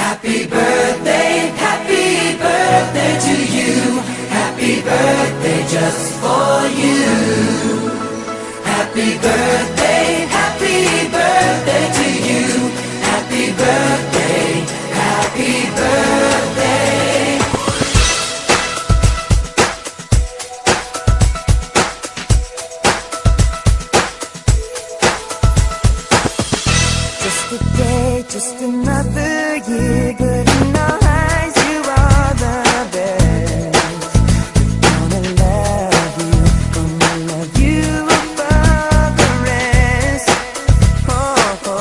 happy birthday to you. Happy birthday just for you. Happy birthday to you. Happy birthday, happy birthday. Just a day, just another year, good in our eyes, you are the best. Gonna love you above the rest. Oh, oh.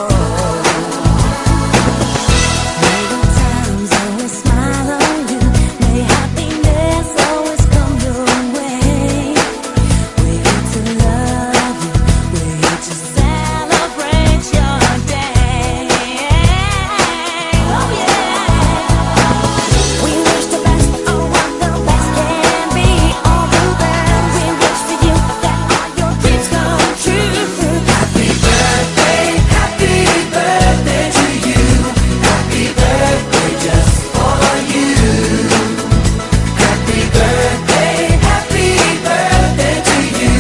May the times always smile on you, may happiness always come your way. We're here to love you, we're here to celebrate your day. Oh yeah. We wish the best for what the best can be. All the best we wish for you, that all your dreams come true. Happy birthday to you. Happy birthday just for you. Happy birthday to you.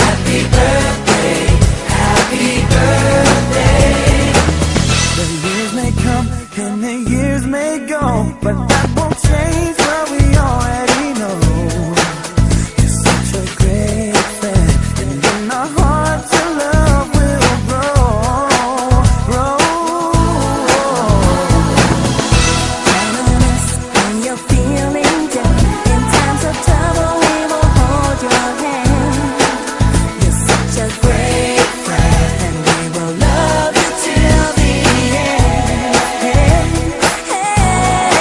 Happy birthday, happy birthday. The years may come and the years may go, but that won't change what we already know. You're such a great friend, and in our hearts your love will grow. Count on us when you're feeling down. In times of trouble, we will hold your hand. You're such a great friend, and we will love you till the end. Hey, hey.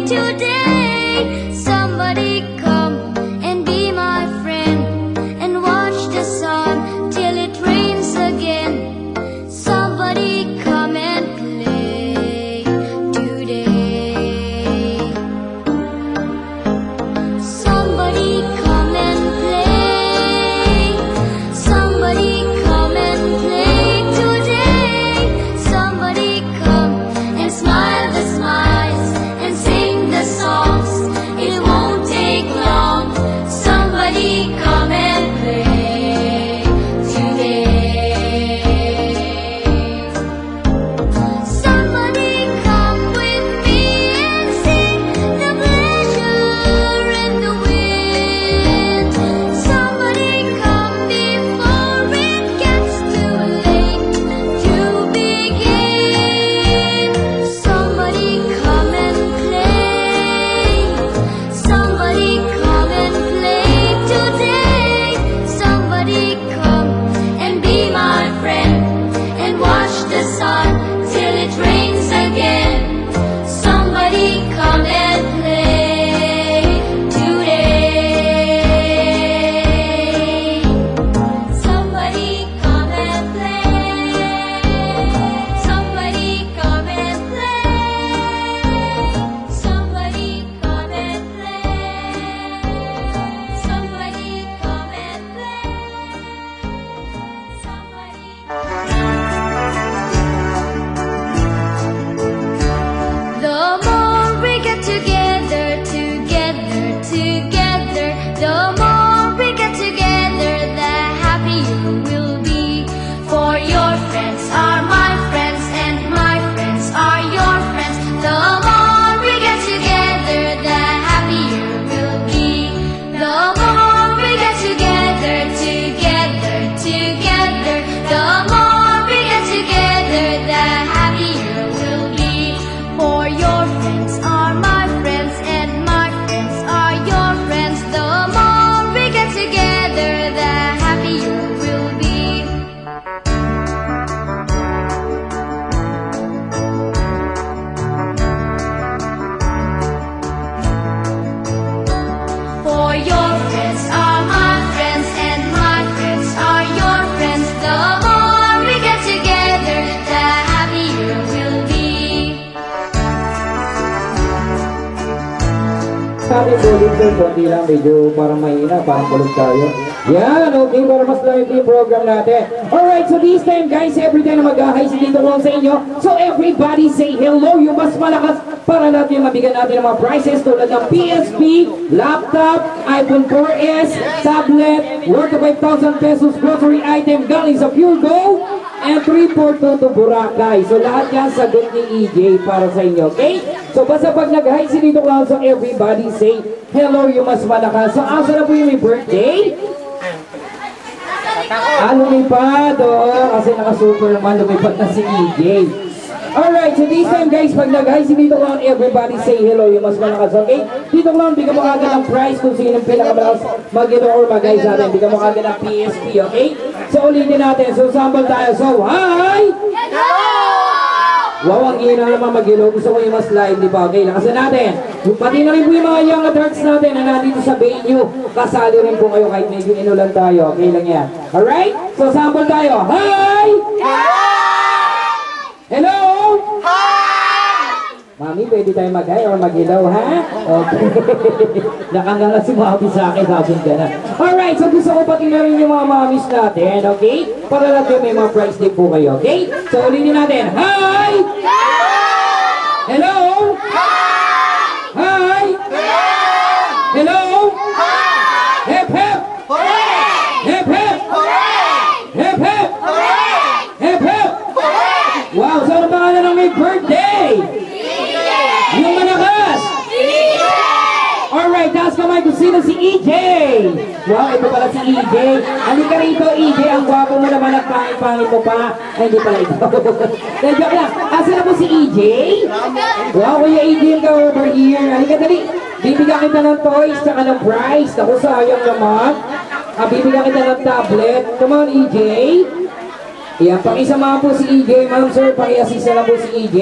today. Somebody come and be my friend and watch the sun till it rains again. Somebody come and play today. Somebody come and play. Somebody come and play today. Somebody come and smile the smiles and sing the songs. It won't take long. Somebody come and play today. Somebody come with me and see the pleasure and the wind. Somebody come before it gets too late to begin. Somebody come and play. Somebody come and play today. Somebody come and be my friend and watch the sun till it rains again. Somebody come and play today. Somebody come and play. Somebody come and play. Somebody come and play. Somebody come and play. The more we get together, the more we get together, the happier we'll be. For your friends are my friends, and my friends are your friends. The more we get together, the happier we'll be. The more we get together, the more we get together, the happier we'll be. For your friends are my friends, and my friends are your friends. The more we get together, the happier we'll be. For your friends are my friends, and my friends are your friends. The more we get together, the happier we'll be. Sabi ko dito, konti lang, medyo parang mahina, parang kulog tayo. Yan, okay, para mas live yung program natin. Alright, so this time guys, every time na mag-ahay si Tito Ron sa inyo, so everybody say hello, yung mas malakas para natin mabigyan natin ng mga prizes tulad ng PSP, laptop, iPhone 4S, tablet, worth of 5,000 pesos grocery item galing sa Pure Go, and 342 Boracay. So lahat yan sagot ni EJ para sa inyo, okay? So basta pag nag-hi si Tito Ron, so everybody say hello, yung mas malakas. So asa na po yung may birthday? Lumipad, kasi naka-super naman, lumipad na si EJ. Alright, so this time guys, pag nag-hi si Tito Clown, everybody say hello, yung mas malakas, okay? Tito Clown, bigyan mo agad ng prize kung sino yung pinakamalakas mag-ino or mag-hi sa atin. Bigyan mo agad ng PSP, okay? So ulitin natin, so sample tayo. So, hi! Wow, ang ina naman mag-ino. Gusto ko yung mas live, di ba? Okay, lakasan natin. Pati na rin po yung mga young adults natin na nandito sa venue. Kasali rin po kayo kahit medyo inulan tayo. Okay lang yan. Alright? So sample tayo. Hi! Hello! Mami, pwede tayo mag-hi or mag-ilaw, ha? Okay. Nakangala si Mami sa akin, sabi ka na. Alright, so gusto ko pati na rin yung mga mamis natin, okay? Para natin may mga prize din po kayo, okay? So ulitin natin. Hi! Hello! Hi! Hello! Hep, hep! Hep, hep! Hep, hep! Hep, hep! Wow, so ano pangalan ng may birthday? Yung malakas! Alright, taas kamay kung sino si EJ! Wow, ito pala si EJ. Halika rito, EJ. Ang gwapo mo naman at pangit-pangit mo pa. Ay, hindi pala ito. Joke lang. Asa na po si EJ? Wow, kuya EJ ka over here. Halika, dali. Bibigyan kita ng toys, tsaka ng prize. Ako, sayang naman. Bibigyan kita ng tablet. Come on, EJ. Yan, pakisama po si EJ. Ma'am, sir, paki-assist na lang po si EJ.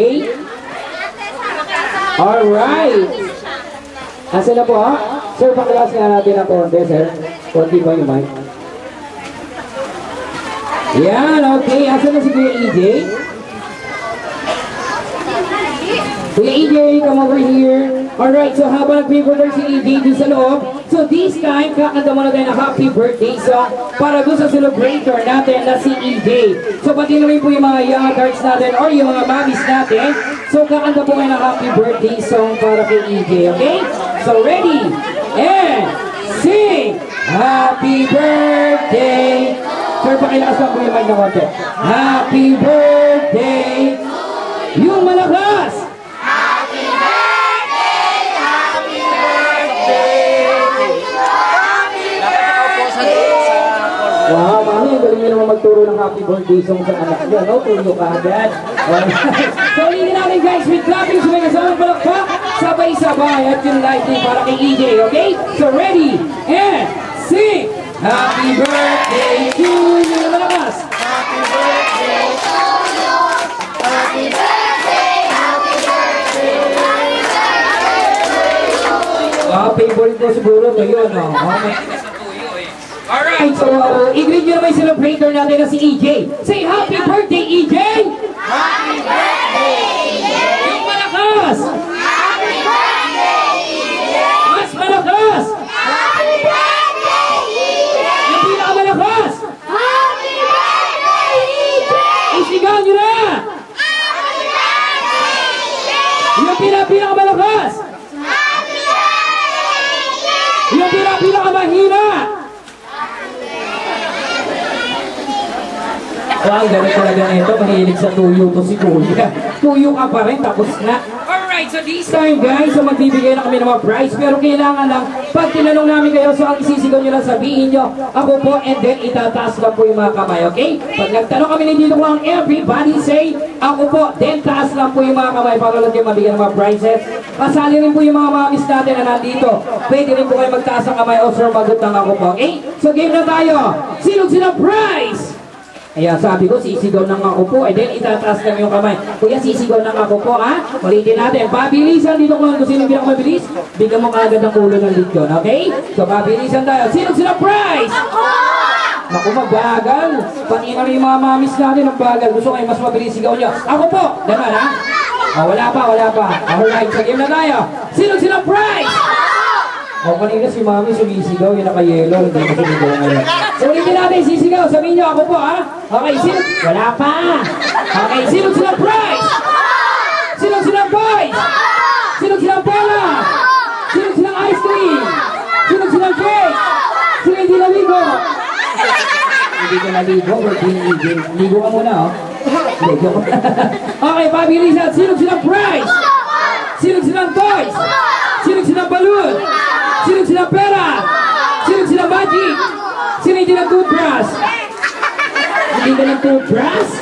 Alright. Asa na po ha? Sir, pakilas nga natin ang konti, sir. Konti ba yung mic? Yan, okay. Asa na si Kuya EJ? Kuya EJ, come over here. Alright, so habang nag-pre-order si EJ dun sa loob, so this time, kakanta muna tayo na happy birthday song para dun sa celebrator natin na si EJ. So pati na rin po yung mga young adults natin or yung mga mommies natin. So kakanta po kayo ng happy birthday song para kay EJ, okay? So ready, and sing! Happy birthday! Sir, pakilakas lang po yung mic na konti. Happy birthday! Yung malakas! Wow, mami, ang galing nyo naman magturo ng happy birthday song sa anak nyo, no? Tuyo ka agad. So, ulitin natin guys, with clapping, so may kasamang palakpak, sabay-sabay at yung lighting para kay EJ, okay? So, ready, and sing! Happy birthday to you, malakas! Happy birthday to you. Happy birthday, happy birthday, happy birthday to you. Favorite ko siguro to yun, no? Okay. Alright, so i-greet nyo naman yung celebrator natin na si EJ. Say happy birthday, EJ! Happy birthday, EJ. Yung malakas! Happy birthday, EJ. Mas malakas! Happy birthday, EJ. Yung pinakamalakas! Happy birthday, EJ. Isigaw nyo na! Happy birthday, EJ. Yung pinakamalakas! Happy birthday, EJ. Yung pinakamahina! Wow, ganun talaga na ito. Mahilig sa tuyo to si Kuya. Tuyo ka pa rin, tapos na. Alright, so this time guys, so magbibigay na kami ng mga prize. Pero kailangan lang, pag tinanong namin kayo, so ang isisigaw nyo lang sabihin nyo, ako po, and then itataas lang po yung mga kamay, okay? Pag nagtanong kami ng dito lang, everybody say, ako po, then taas lang po yung mga kamay para lang kayo mabigyan ng mga prizes. Kasali rin po yung mga mamis natin na nandito. Pwede rin po kayo magtaas ang kamay o sumagot ng ako po, okay? So game na tayo. Sinong prize? Ayan, sabi ko, sisigaw ng ako po, and then itataas lang yung kamay. Kuya, sisigaw ng ako po, ha? Ulitin natin. Pabilisan dito kung sino pinakamabilis. Bigyan mo kaagad ng ulo ng lead yun, okay? So, pabilisan tayo. Sinong prize? Naku, mabagal. Pati na rin yung mga mamis natin ang bagal. Gusto kayo mas mabilis sigaw nyo. Ako po! Daman, ha? Oh, wala pa. Alright, so game na tayo. Sinong prize? O, kanina si mami sumisigaw, yung naka-yellow, hindi ko sumigaw ngayon. So, ulitin natin, sisigaw. Sabihin nyo, ako po, ha? Okay, wala pa. Okay, sinong prize? Sinong boys? Sinong pera? Sinong ice cream? Sinong cake? Sino hindi naligo? Hindi ko naligo, ligo ka muna, oh. Ligo ka. Okay, pabilisan. Sinong prize? Sinong toys? Sinong balloon? Sinong pera? Sinong magic? Sino hindi ng toothbrush? Hindi ka ng toothbrush?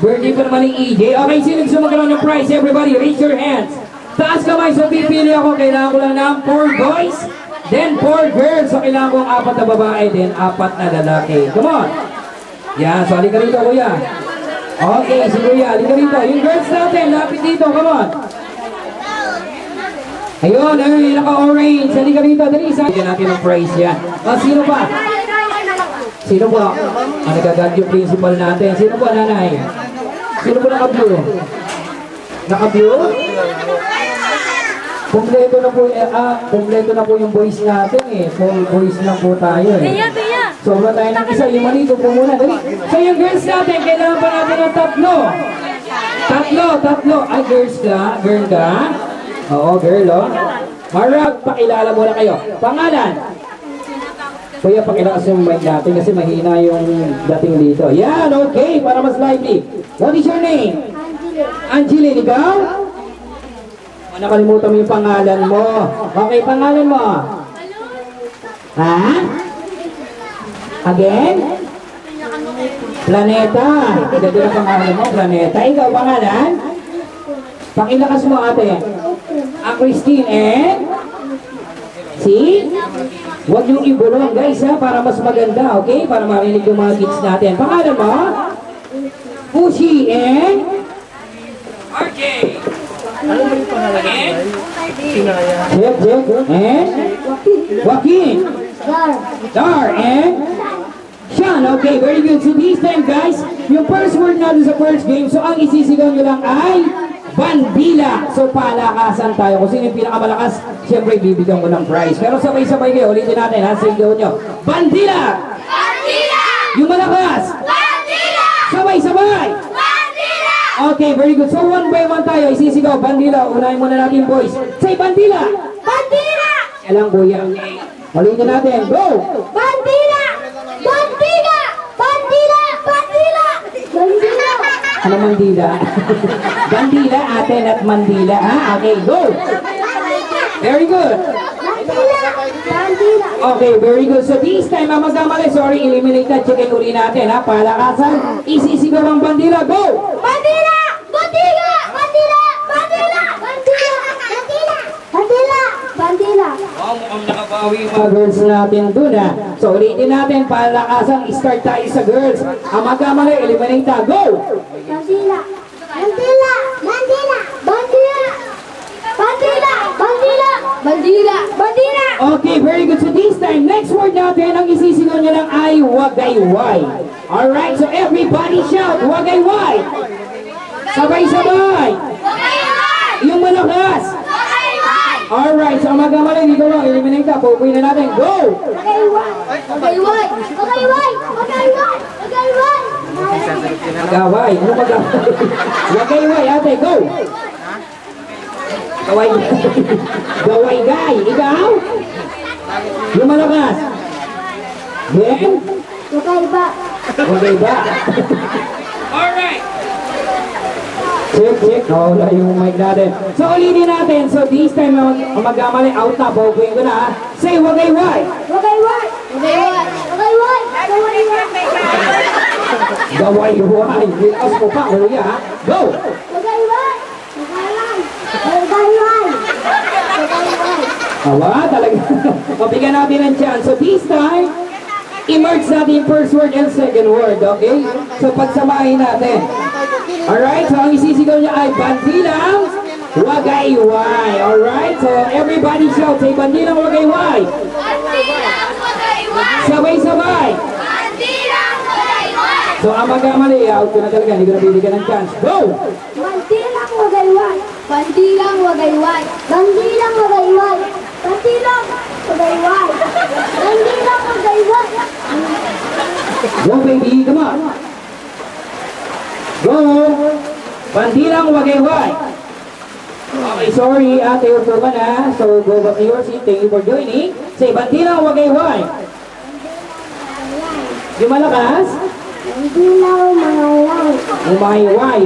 Birthday pa naman ng EJ. Okay, sino gusto magkaroon ng prize? Everybody, raise your hands. Taas kamay, so pipili ako. Kailangan ko lang ng 4 boys, then 4 girls. So kailangan ko 4 na babae, then 4 na lalaki. Come on. Yan, so halika rito, kuya. Okay, si kuya, halika rito. Yung girls natin, lapit dito, come on. Ayun, naka-orange. Halika rito, dali. Bigyan natin ng prize yan. Sino pa? Sino po? Ang nagagad yung principal natin. Sino po, nanay? Sino po naka-blue? Naka-blue? Kompleto na po yung boys natin eh. Full boys lang po tayo eh. Sobra tayo ng isa. Yung malito po muna. Dali. So yung girls natin, kailangan pa natin ng 3. Tatlo. Ay, girls ka? Girl ka? Oo, girl, oh. Marag, pakilala muna kayo. Pangalan? Kuya, pakilakas yung mic natin kasi mahina yung dating dito. Yan, okay, para mas lively. What is your name? Angeline, ikaw? Nakalimutan mo yung pangalan mo. Okay, pangalan mo? Ha? Again? Planeta. Ganda na pangalan mo, Planeta. Ikaw, pangalan? Pakilakas mo, ate. Christine and... Si? Huwag yung ibulong, guys, ha? Para mas maganda, okay? Para marinig yung mga kids natin. Pangalan mo? Pushi and... RJ. Ano ba yung pangalan? Again? Check, check. And? Joaquin. Dar. And? Sean. Okay, very good. So this time, guys, yung first word natin sa first game, so ang isisigaw nyo lang ay bandila. So palakasan tayo. Kung sino yung pinakamalakas, siyempre bibigyan ko ng prize. Pero sabay-sabay kayo, ulitin natin ha, sigaw nyo. Bandila! Bandila! Yung malakas! Bandila! Sabay-sabay! Bandila! Okay, very good. So one by one tayo, isisigaw. Bandila, unahin muna natin boys. Say bandila! Bandila! Alang kuya. Ulitin natin. Go! Bandila! Bandila! Bandila! Bandila! Bandila! Ano mandila? Bandila, atin at mandila. Ha? Okay, go! Very good. Bandila! Bandila! Okay, very good. So this time, magkamali. Sorry, eliminate na. Checkin uli natin. Ha? Palakasan. Isisigaw ang bandila. Go! Bandila! Bandila! Bandila! Bandila! Bandila! Bandila! Bandila! Bandila! Oh, mukhang nakabawi yung mga girls natin dun ha. So ulitin natin, palakasan, start tayo sa girls. Ang magkamali, eliminate na. Go! Bandila! Bandila! Bandila! Bandila! Bandila! Bandila! Bandila! Bandila! Okay, very good. So this time, next word natin, ang isisigaw niya lang ay wagayway. Alright, so everybody shout, wagayway! Sabay-sabay! Wagayway! Yung malakas! Wagayway! Alright, so ang magkamali, dito lang, eliminate na. Pupuin na natin. Go! Wagayway! Wagayway! Wagayway! Wagayway! Wagayway! Magaway. Ano magaway? Wagayway, ate. Go! Gaway. Gaway, guy. Ikaw? Yung malakas. Ben? Wagayba! Okay ba? Alright. Check, check. Wala yung mic natin. So, ulitin natin. So, this time, ang magkamali, out na. Pupuin ko na, ha? Say, wagayway. Wagayway! Wagayway! Wagayway! Wagayway! Gaway-way. Likas mo pa, kuya, ha? Go! Wagayway! Wagayway! Wagayway! Wagayway! Awa, talaga. Mabigyan natin ng chance. So this time, emerge natin yung first word and second word, okay? So pagsamahin natin. Alright, so ang isisigaw niya ay bandilang wagayway. Alright, so everybody shout, say bandilang wagayway. Bandilang wagayway! Sabay-sabay. Bandilang wagayway! So ang magkamali, out ko na talaga, hindi ko na bibigyan ng chance. Go! Bandilang wagayway! Bandilang wagayway! Bandilang wagayway! Bandilang wagayway! Bandilang wagayway! Go baby, come on. Go! Bandilang wagayway. Okay, sorry, ate, upo ka na. So go back to your seat. Thank you for joining. Say, bandilang wagayway. Yung malakas? Bandilang wagayway! Umayway.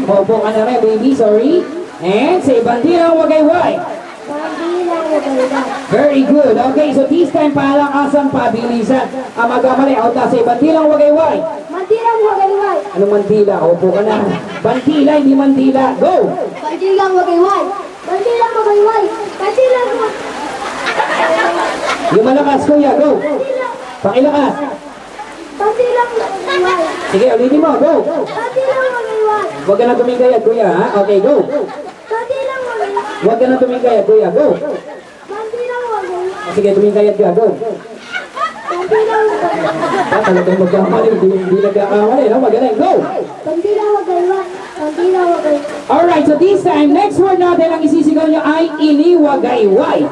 Opo ka na rin, baby. Sorry. And say, bandilang wagayway. Bandilang wagayway! Very good. Okay, so this time palakasan, pabilisan. Ang magkamali, out na. Say, bandilang wagayway. Bandilang wagayway! Anong mandila? Opo ka na. Bandila, hindi mandila. Go! Bandilang wagayway! Bandilang wagayway! Bandilang Yung malakas, kuya. Go! Pakilakas. Bandilang wagayway! Sige, ulitin mo. Go! Bandilang wagayway! Huwag ka na tumingkayat, kuya. Ha? Okay, go! Bandilang wagayway! Huwag ka na tumingkayat, kuya. Go! Bandilang wagayway! Sige, tumingkayat ka. Go! Bandilang wagayway! Talagang magkamali. Hindi nagkakamali. No? Magaling. Go! Bandilang wagayway! Bandilang wagayway! Alright, so this time, next word natin ang isisigaw nyo ay iniwagayway.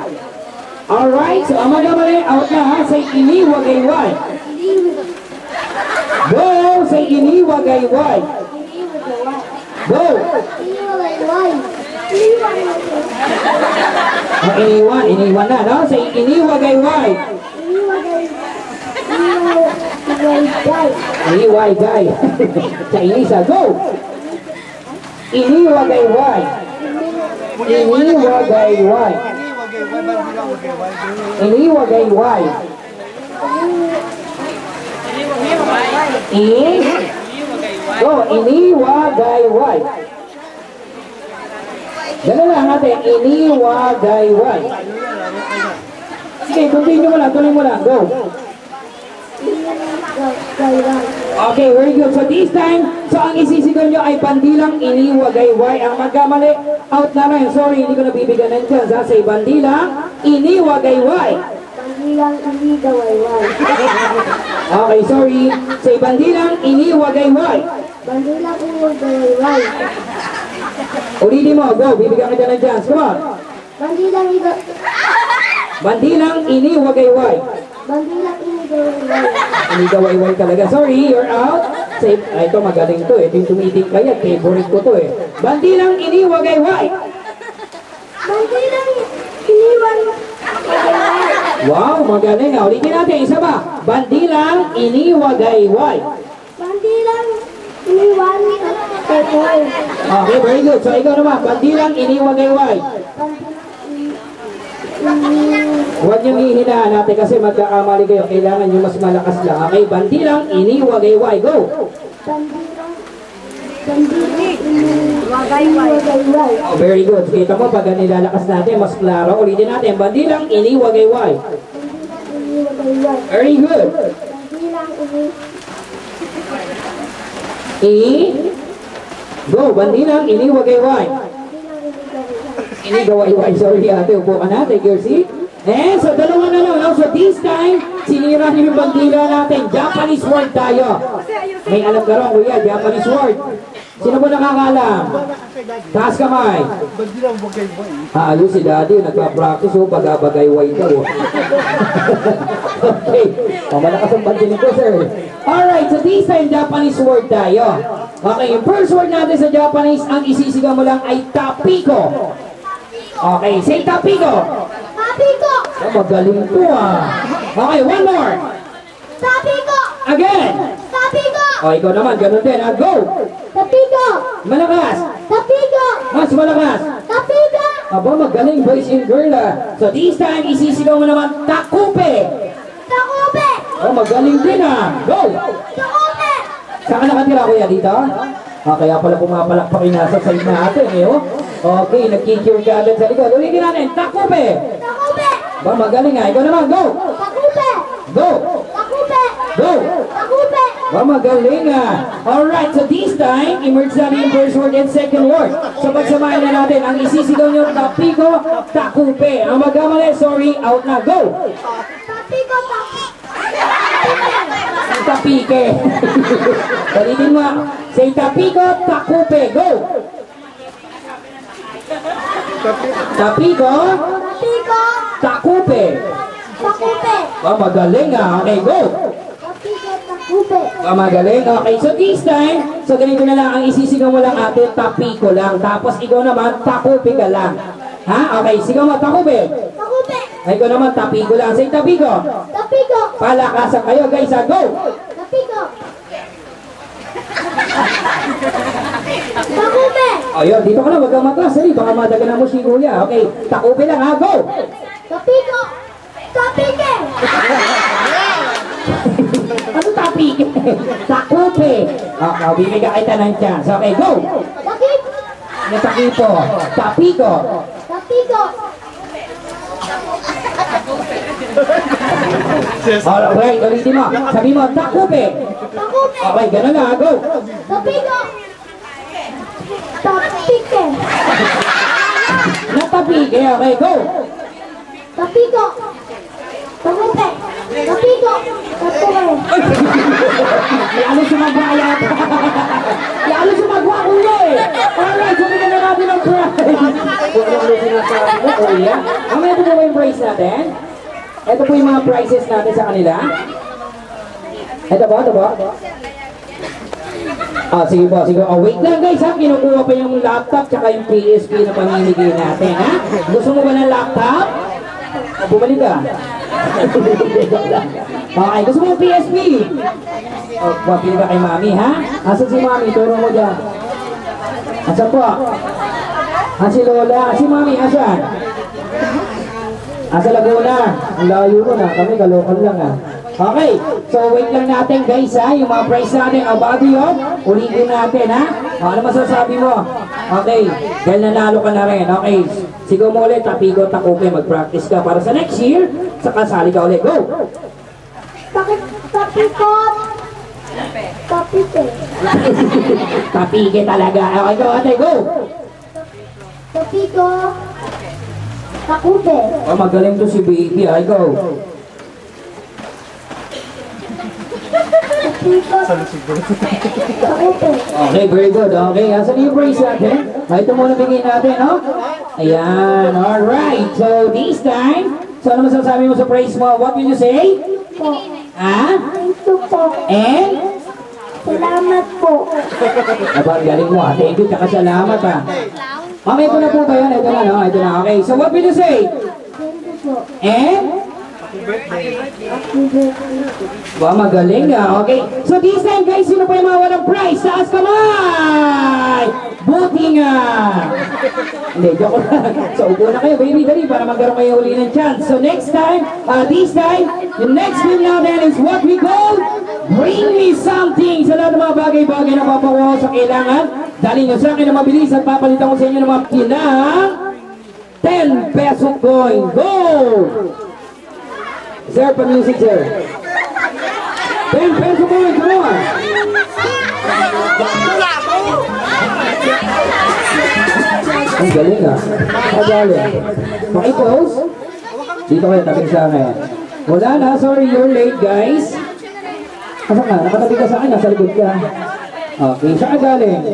Alright, so ang magkamali, out na ha. Say iniwagayway. Go! Say iniwagayway. Go! Iniwagayway! Oh, iniwan na, no? Say iniwagayway. Iniwagayway. Chinese, ha? Go! Iniwagayway. Iniwagayway. Iniwagayway. Go, iniwagayway. Dala lang natin, iniwagayway. Sige, continue mo lang, tuloy mo lang. Go. gayway. Okay, very good. So this time, so ang isisigaw nyo ay bandilang iniwagayway. Ang magkamali, out na rin. Sorry, hindi ko nabibigyan ng chance ha. Say bandilang iniwagayway. Bandilang hindi gawayway. Okay, sorry. Say bandilang iniwagayway. Bandilang hindi gawayway. Ulitin mo, go. Bibigyan kita ng chance. Come on. Bandilang hindi Bandilang iniwagayway. Bandilang hindi gawayway. Inigawayway talaga. Sorry, you're out. Say, ay, ito magaling to eh. Ito yung tumitig kaya. Favorite ko to eh. Bandilang iniwagayway. Bandilang iniwan gawayway. Wow, magaling. Ulitin natin. Isa ba? Bandilang iniwagayway. Bandilang iniwan gawayway. Okay, very good. So, ikaw naman. Bandilang iniwagayway. Huwag niyong hihinaan natin kasi magkakamali kayo. Kailangan nyo mas malakas lang. Okay, bandilang iniwagayway. Go! Bandilang iniwagayway. Oh, very good. Kita mo, pag nilalakas natin, mas klaro. Ulitin natin. Bandilang iniwagayway. Iniwagayway. Very good. Bandilang ini Go! Bandilang iniwagayway. Inigawayway. Sorry ate, upo ka na. Take your seat. And so, dalawa na lang. So, this time, sinira niyo yung bandila natin. Japanese word tayo. May alam ka rin, kuya. Japanese word. Sino ba nakakalam? Taas kamay. Ayos si daddy. Nagpa-practice. Pag-abagayway daw. Okay. Malakas ang bandilin ko, sir. Alright, so this time, Japanese word tayo. Okay, yung first word natin sa Japanese, ang isisigaw mo lang ay tapiko. Okay, say tapiko. Tapiko! Oh, magaling to ah. Okay, one more. Tapiko! Again. Tapiko! O, ikaw naman, ganun din. Go. Tapiko! Malakas. Tapiko! Mas malakas. Tapiko! Aba, magaling boys and girl ah. So this time, isisigaw mo naman takupe. Takupe! Oh, magaling din ah. Go. Takupe! Saan ka nakatira kuya dito? Ah, kaya pala pumapalakpak yung nasa side natin eh oh. Okay, nagkikure ka agad sa likod. Ulitin natin, takupe. Takupe! Ba, magaling ah. Ikaw naman, go. Takupe! Go. Takupe! Go. Takupe! Ba, magaling ah. Alright, so this time, emerge natin yung first word and second word. So pagsamahin na natin, ang isisigaw nyo, tapiko, takupe. Ang magkamali, sorry, out na. Go. Tapiko! Tapike. Ulitin mo. Say tapiko, takupe. Go. Tapiko, Tapiko! takupe. Takupe! Ba, magaling ah. Okay, go. Tapiko! Takupe! Magaling. Okay, so this time, so ganito na lang, ang isisigaw mo lang ate, tapiko lang. Tapos ikaw naman, takupe ka lang. Ha? Okay, sigaw mo, takupe. Takupe! Ay, ikaw naman, tapiko lang. Say tapiko. Tapiko! Palakasan kayo, guys, ha? Go! Tapiko! Takupe! Ayun, dito ka na, wag kang matras. Sali, baka madaganan mo si kuya. Okay, takupe lang, ha? Go! Tapiko! Tapike! Ano tapike? Takupe. Okay, bibigyan kita ng chance. Okay, go! Takip! Natakipo. Tapiko. Tapiko! Alright, ulitin mo. Sabi mo, takupe. Takupe! Okay, ganun lang, ha? Go! Tapiko! Tapike! Natapike. Okay, go! Tapiko! Takupe! Tapiko! Takupe! Lalo sumagwa yata. Lalo sumagwa kuya eh. Alright, so bigyan na natin ng prize. Kung ano sinasabi mo, kuya. Mamaya ito po yung prize natin. Ito po yung mga prizes natin sa kanila. Ito ba? Ah, sige po, sige. Oh, wait lang guys ha. Kinukuha pa yung laptop tsaka yung PSP na pamimigay natin ha. Gusto mo ba ng laptop? O, bumalik ka. Okay, gusto mo ng PSP? O, pili ka kay mami ha. Asan si mami? Turo mo dyan. Asan po? Si Lola. Si mami, asan? Sa Laguna. Ang layo nun ha. Kami kalokan lang ha. Okay, so wait lang natin guys ha, yung mga price natin, o bago yun, ulitin natin ha. Ano masasabi mo? Okay, dahil nanalo ka na rin, okay. Sigaw mo ulit, tapiko, takupe, mag-practice ka para sa next year, saka sali ka ulit, go! Tapiko! Kapikot. Kapite. Kapige talaga. Okay, go ate, go! Kapiko. Kakube. Oh, magaling to si baby. Okay, go! Kapikot. Kakube. Okay, very good. Okay, asan yung praise natin? Ito muna bigay natin, no? Ayan, alright. So, this time, so ano masasabi mo sa praise mo? What will you say? Po. Ah? Thank you po. And? Salamat po. Aba, galing mo ha. Thank you, tsaka salamat ha. Okay, ito na po ba yun? Ito na, no? Ito na. Okay, so what will you say? Thank you po. And? Happy birthday. Ba, magaling ah. Okay. So this time guys, sino pa yung mga walang prize? Taas kamay! Buti nga! Hindi, joke lang. So upo na kayo, baby, dali, para magkaroon kayo uli ng chance. So next time, this time, the next film natin is what we call Bring Me Something. Sa lahat ng mga bagay-bagay na papakuha sa kailangan, dali nyo sa akin na mabilis at papalitan ko sa inyo ng mga pinang 10 peso coin. Go! Sir, pa-music, sir. 10 peso coin, come on! Ang galing ah. Ang galing. Maki-post? Dito kayo, tabing sa akin. Wala na, sorry, you're late guys. Asan ka? Nakatabi ka sa akin, nasa likod ka. Okay, saan ka galing?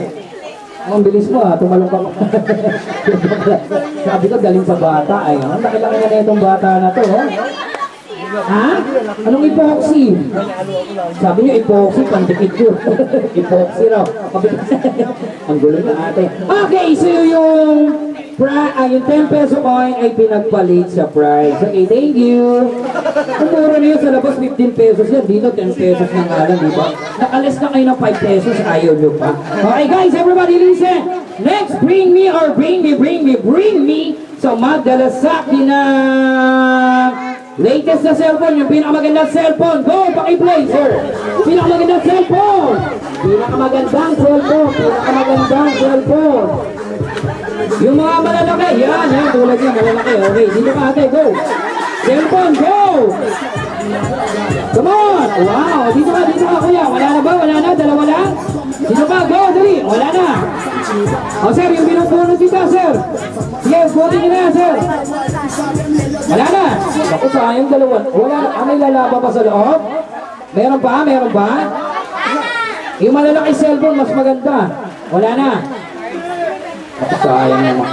Oh, ang bilis mo ah, tumalong ka pa. Sabi ko, galing sa bata. Ay, ang laki-laki na itong bata na to. Oh. Ha? Anong epoxy? Sabi niyo epoxy, pandikit ko. Epoxy raw. Ang gulo na ate. Okay, so yung 10 peso coin ay pinagpalit sa price. Okay, thank you. Kung mura na yun sa labas, 15 pesos yan. Dito, 10 pesos na nga lang, di ba? Nakalis na kayo ng 5 pesos, ayaw nyo pa. Okay guys, everybody listen. Next, bring me. So, magdala sa akin na latest na cellphone, yung pinakamagandang cellphone. Go, paki-play, sir. Pinakamagandang cellphone. Pinakamagandang cellphone. Yung mga malalaki, yan, tulad yan, malalaki. Okay, dito ka ate, go. Cellphone, go. Come on. Wow, dito ka, kuya. Wala na ba? Wala na? Dalawa lang? Dito ka, go, dali. Wala na. O, sir, yung binupunan kita, sir. Sige, buti nyo na yan, sir. Wala na. Ako, sayang dalawa. Wala na. May lalaba pa sa loob? Meron pa? Yung malalaki cellphone, mas maganda. Wala na. Ako, sayang naman.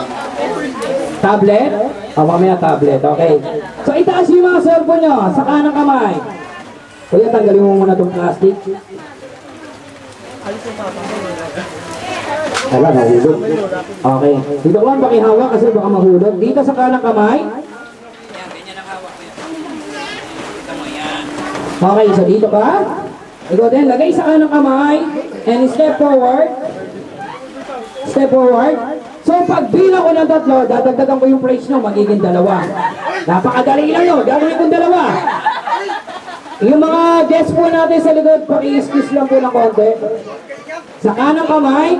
Tablet? O, mamaya tablet. Okay. So, itaas yung mga cellphone nyo sa kanang kamay. Kuya, tanggalin mo muna itong plastic. Wala, nahulog. Okay. Dito ko lang pakihawak kasi baka mahulog. Dito sa kanang kamay. Okay, so dito ka. Ikaw din, lagay sa kanang kamay. And step forward. So pag bilang ko ng 3, dadagdagan ko yung price nyo, magiging 2. Napakadali lang yun, gagawin kong 2. Yung mga guests po natin sa likod, paki-excuse lang po ng konti. Sa kanang kamay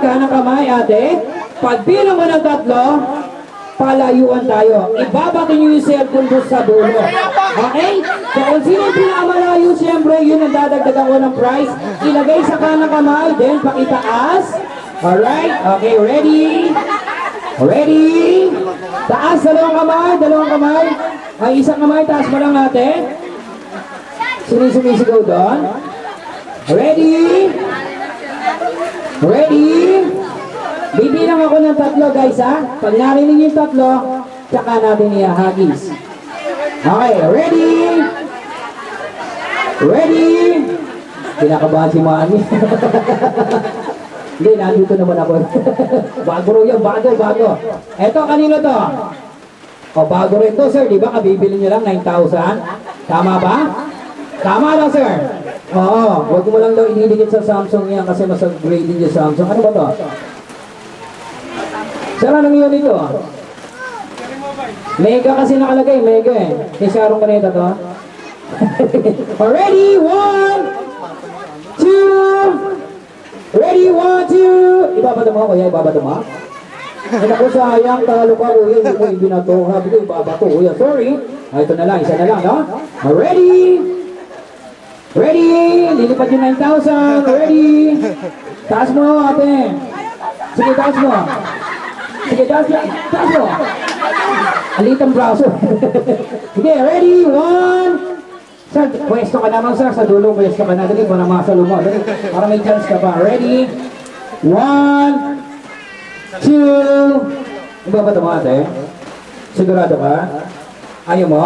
ate, pag bilang mo ng 3, palayuan tayo. Ibabati nyo yung cellphone doon sa dulo. Okay? So kung sino yung pinakamalayo, siyempre, yun ang dadagdagan ko ng price. Ilagay sa kanang kamay, then pakitaas. Alright? Okay, ready? Ready? Taas, dalawang kamay. Ay, isang kamay, taas mo lang natin. Sumisigaw doon. Ready? Bibilang ako ng 3 guys ha. Pag narinig yung 3, tsaka natin ihahagis. Okay, ready? Kinakabahan si Mami. Hindi, nandito naman ako. Bago rin yan, bago. Eto, kanino to? O, bago rin to, sir. Di ba, kabibili nyo lang 9,000? Tama ba? Tama lang, sir. Oo, huwag mo lang daw inidikit sa Samsung yan kasi mas upgrade din yung Samsung. Ano ba to? Sir, anong unit to? Mega kasi nakalagay, mega eh. Nisarong kanita to. Ready? 1, 2. Ready? 1, 2. Ibabato mo, kuya, ibabato mo. Ay, naku, sayang, talo ka, kuya. Hindi mo ibinato. Sabi ko, ibabato, kuya. Sorry. Ito na lang, isa na lang, no? Ready? Ready? Lilipad yung 9,000. Ready? Taas mo, ate. Sige, taas mo. Sige, taas mo. Alitang braso. Sige, ready? 1. Sir, pwesto ka naman, sir. Sa dulo, pwesto ka na. Dali, para masalo mo. Dali, para may chance ka pa. Ready? 1, 2. Ibabata mo, ate. Sigurado ka? Ayaw mo?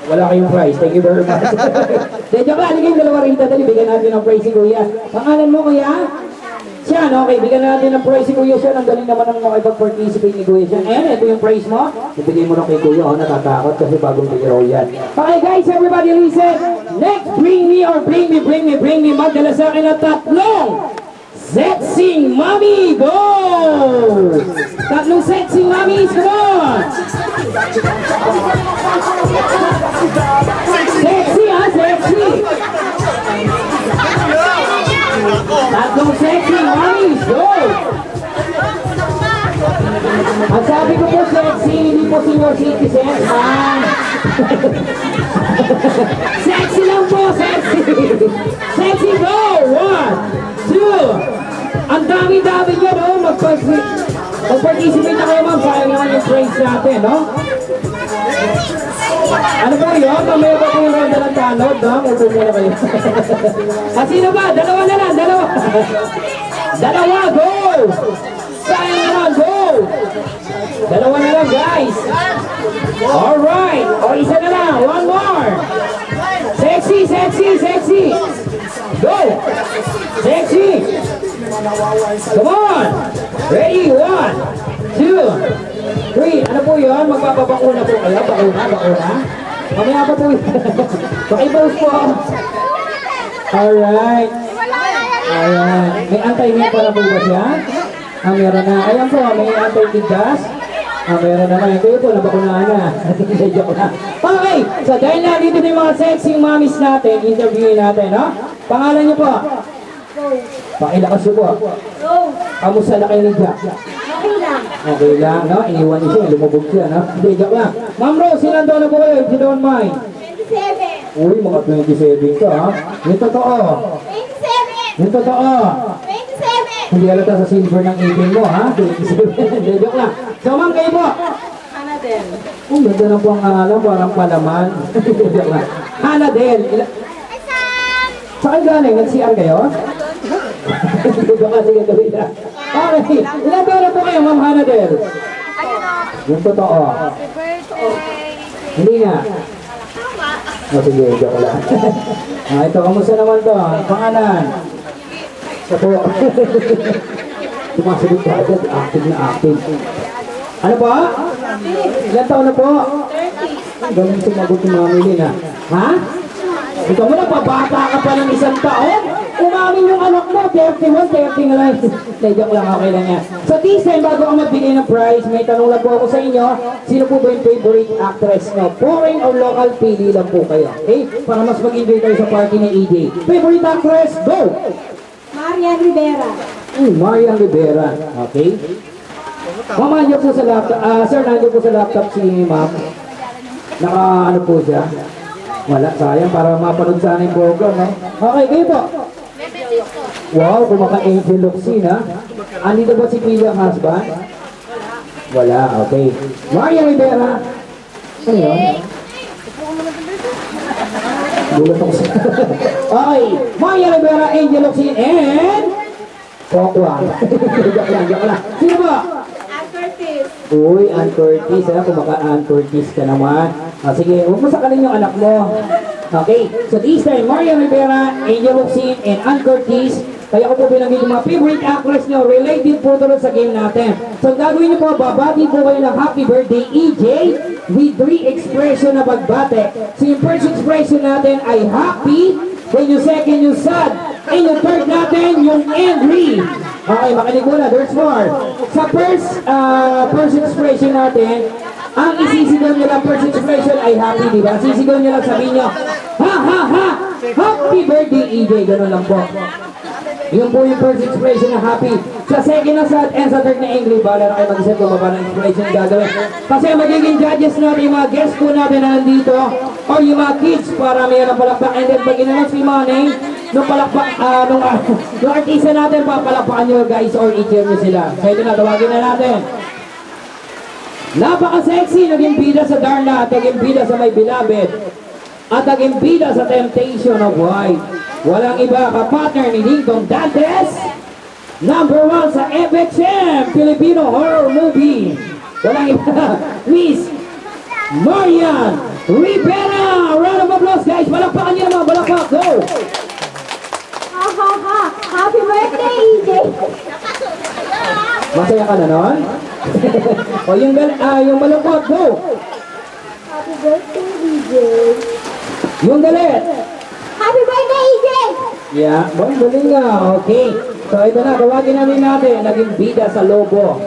Wala kayong prize. Thank you very much. Dahil joke lang, yung dalawa rito. Dali, bigyan natin ng prize si Kuya. Pangalan mo, Kuya? Siya, no? Okay, bigyan natin ng prize si Kuya siya. Ang galing naman ng makipag-participate ni Kuya siya. Ayan, ito yung prize mo. Ibigay mo na kay Kuya. Oh, natatakot kasi bagong bigyan yan. Okay, guys, everybody listen. Next, bring me. Magdala sa akin na 3 sexy mommy. Go! 3 sexy mommies. Come on! Sexy, ha? Sexy! 3 sexy mommies. Go! Ang sabi ko po sexy, hindi po senior citizens, man. Sexy lang po, sexy. Sexy, go! 1, 2. Ang dami-dami nyo, no? Mag-participate na kayo, ma'am. Sayang naman yung praise natin, no? Ano ba yun? Mamaya ba po yung ronda ng tanod, no? Mutubo na kayo. Sino ba? Dalawa na lang, dalawa. Dalawa, go! Sayang naman, go! Dalawa na lang, guys. Alright. O, isa na lang. 1 more. Sexy. Go! Sexy. Come on. Ready? 1, 2, 3. Ano po yun? Magpapabakuna po kayo. Bakuna. Mamaya pa po yun. Pakibaus po. Alright. Ayan. May anti-hit para po ba siya? Meron na. Ayan po, may anti-gas. Meron naman. Ito po, nabakunaan na. Joke na. Okay, so dahil na dito na yung mga sexy mommies natin, interviewin natin, no? Pangalan niyo po? Pakilakas niyo po. Kamusta na kayo ni Jack? Okay lang, no? Iniwan niyo siya, lumubog siya, no? Hindi, joke lang. Ma'am Rose, ilan taon na po kayo, if you don't mind? 27. Uy, mga 27 ka, ha? Yung totoo. 27. Yung totoo. 27. Hindi halata sa silver ng ipin mo, ha? 27. Hindi, joke lang. So, ma'am, kayo po? Oh, ganda na po ang alam, parang palaman. Joke lang. Hana Del. Saan galing? Nag-CR kayo? Joke lang, sige, gawin na. Okay. Ilan taon na po kayo, ma'am Hana Del? Yung totoo. Hindi nga. Oh, sige, joke lang. Ito, kamusta naman to? Pangalan? Ito po. Tumasagot ka agad. Active. Ano po? Ilan taon na po? 30. Galing sumagot yung mga milin, ha? Ha? Ikaw mo na, pabata ka pa ng 1 taon? Umamin yung anak mo, 31, 30 na lang. Joke lang, okay lang yan. So this time, bago ako magbigay ng prize, may tanong lang po ako sa inyo. Sino po ba yung favorite actress nyo? Foreign or local, pili lang po kayo. Okay? Para mas mag-enjoy tayo sa party ni EJ. Favorite actress, go! Marian Rivera. Marian Rivera. Okay? Mama, nandiyo po sa laptop. Sir, nandiyo po sa laptop si ma'am. Naka ano po siya? Wala, sayang. Para mapanood sana yung program, no? Okay, kayo po. Wow, kumaka-angel look scene, ha? Andito ba si Pia husband? Wala, okay. Marian Rivera. Ano yun? Gulat ako sa... Okay, Marian Rivera, angel look scene, and... Pokwang. Joke lang. Sino ba? Uy, Ann Curtis, ha? Kumaka-Ann Curtis ka naman. Sige, huwag mo sakalin yung anak mo. Okay, so this time, Marian Rivera, Angel Luxin, and Ann Curtis. Kaya ko po binanggit yung mga favorite actress nyo related po doon sa game natin. So gagawin nyo po, babati po kayo ng happy birthday, EJ, with 3 expression na pagbate. So yung first expression natin ay happy, then yung second yung sad, and yung third natin yung angry. Okay, makinig muna, there's more. Sa first expression natin, ang isisigaw nyo lang first expression ay happy, di ba? Sisigaw nyo lang, sabihin nyo, ha, ha, ha, happy birthday, EJ, gano'n lang po. Yun po yung first expression na happy. Sa second na and sa third na English, bala na kayo mag-isip kung ba ng expression na gagawin. Kasi magiging judges natin, yung mga guests po natin na nandito, or yung mga kids, para may ng palakpak. And then pag inanong si Manny, nung palakpak, nung artista natin, papalakpakan nyo guys, or i-cheer nyo sila. So ito na, tawagin na natin. Napaka-sexy, naging bida sa Darna, at naging bida sa My Beloved, at naging bida sa Temptation of White. Walang iba ka-partner ni Dingdong Dantes, number 1 sa FXM Filipino Horror Movie. Walang iba, Miss Marian Rivera. Round of applause guys, balakpakan niyo naman, balakpak, go! Ha ha ha! Happy birthday, EJ! Masaya ka na nun? O yung balakpak, go! Happy birthday, EJ! Yung galit! Happy birthday, EJ! Yeah, galing nga. Okay. So ito na, tawagin namin natin. Naging bida sa Lobo.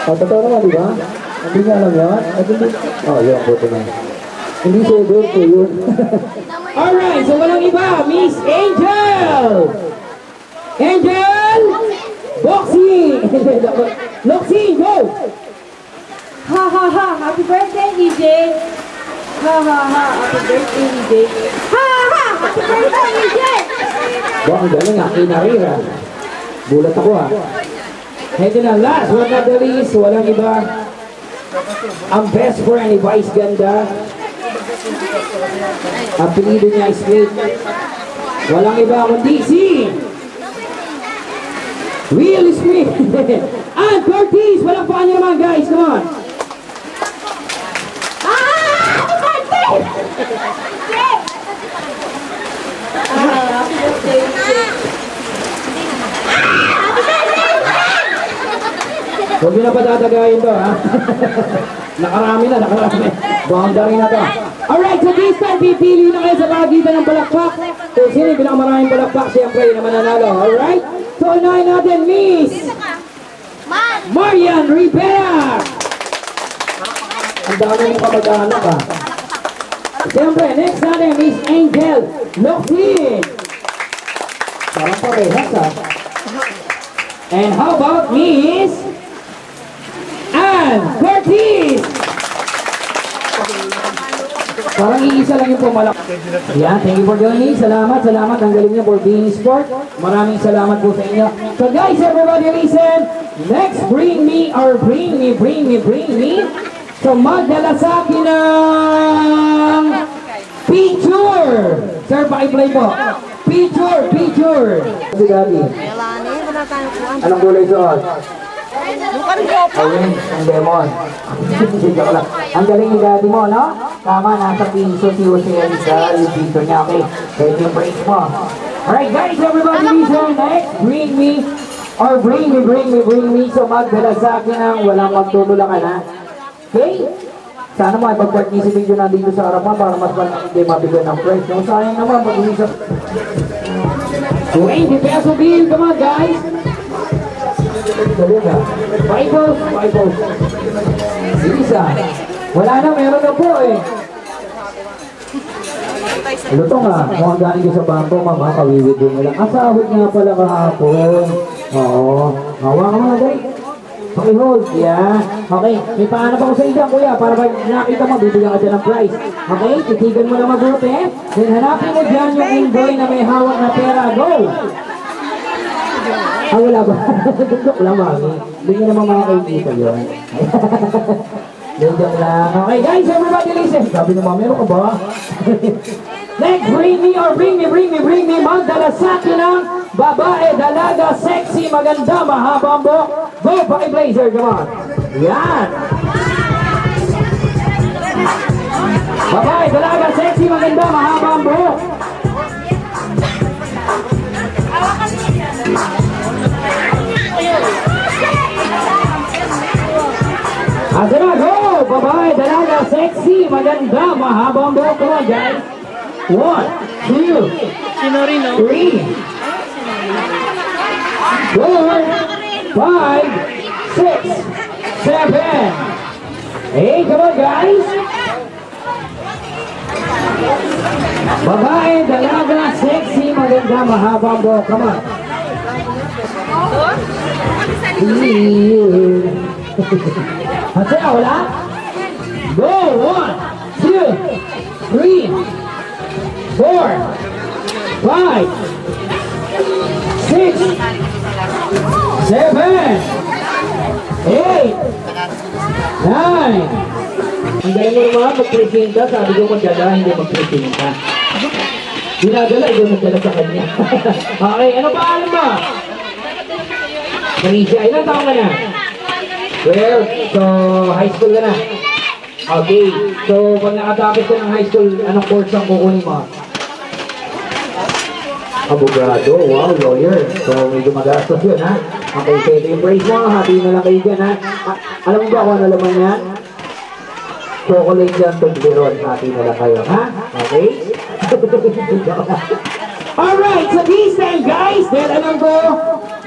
Oh, totoo naman, di ba? Hindi niya alam yan? Oh, yun, buto na. Hindi siya birthday yun. Alright, so walang iba. Miss Angel! Angel! Boxing! Loxing, go! Ha ha ha! Happy birthday, EJ! Ha ha ha! Happy birthday, EJ! Ha ha ha! Happy birthday, EJ! Ba, ang galing ah, kinarira. Bulat ako ah. Ito na, last but not the least, walang iba. Ang best friend ni Vice Ganda. Apelido niya is Slate. Walang iba kundi si Real Smith. And Curtis, walang paan niyo naman guys, come on. Happy birthday! Happy birthday, EJ! Huwag niyo na patatagayin to, ha? nakarami. Boundary na to. Alright, so this time, pipili na kayo sa pagitan ng balakpak. Kung sino yung pinakamaraming balakpak, siyempre yun ang mananalo. Alright? So, unahin natin, Miss Marian Rivera. Ang dami mong kamag-anak, ha? Siyempre, next natin, Miss Angel Loxin. Parang parehas, ha? And how about Miss Ann Curtis? Parang iisa lang yung pumalak. Yeah, thank you for joining. Salamat. Ang galing niyo for being sport. Maraming salamat po sa inyo. So guys, everybody listen. Next, bring me. So magdala sa akin ng picture. Sir, pakiplay po. Picture. Si Gabi. Anong kulay suot? Ayun, ang demon. Joke lang. Ang galing ni daddy mo, no? Tama, nasa pinso si Jose Elisa, yung picture niya, okay? Kaya yung break mo. Alright guys, everybody listen. Next, bring me. So magdala sa akin ng walang magtutulakan, ha? Okay? Sana mo ay pag-participate nyo na dito sa harapan para mas hindi mabigyan ng price. Yung sayang naman, pag-uwisap. 20 peso bill, come on guys! Galing ha. 5 balls. Isa. Wala na, meron na po eh. Luto nga, mukhang galing ko sa bangko, mama, kawiwid din nila. Asawit nga pala kahapon. Oo. Hawa ka mga guys. Pakihold. Yeah. Okay. May paano pa ko sa isang kuya para pag nakita mo, bibigyan ka dyan ng prize. Okay? Titigan mo na mabuti. Then hanapin mo dyan yung invoice na may hawak na pera. Go! Ah, wala ba? Joke lang, mami. Hindi nyo naman makakikita yun. Joke lang. Okay, guys, everybody listen. Sabi naman, meron ka ba? Next, bring me. Magdala sa akin ng babae, dalaga, sexy, maganda, mahabang buhok. Go, paki-blazer, come on. Yan. Babae, dalaga, sexy, maganda, mahabang buhok. Asa na, go! Babae, dalaga, sexy, maganda, mahabang buhok. Come on, guys. 1, 2, 3, 4, 5, 6, 7, 8. Come on, guys. Babae, dalaga, sexy, maganda, mahaba ang buhok. Come on. Masaya, wala? Go! 1, 2, 3, 4, 5, 6, 7, 8, 9. Ang galing mo naman, mag-presenta. Sabi ko magdala, hindi mag-presenta. Dinadala, hindi magdala sa kanya. Okay, ano pa alam mo? Marisha, ilang taon ka na? 12, so high school ka na. Okay, so pag nakatapos ka ng high school, anong course ang kukunin mo? Abogado, wow, lawyer. So medyo magastos yun, ha? Okay, so ito yung praise mo, happy na lang kayo dyan, ha? Alam mo ba kung ano laman yan? Chocolate yan, Toblerone, happy na lang kayo, ha? Okay? Alright, so this time guys, dahil alam ko,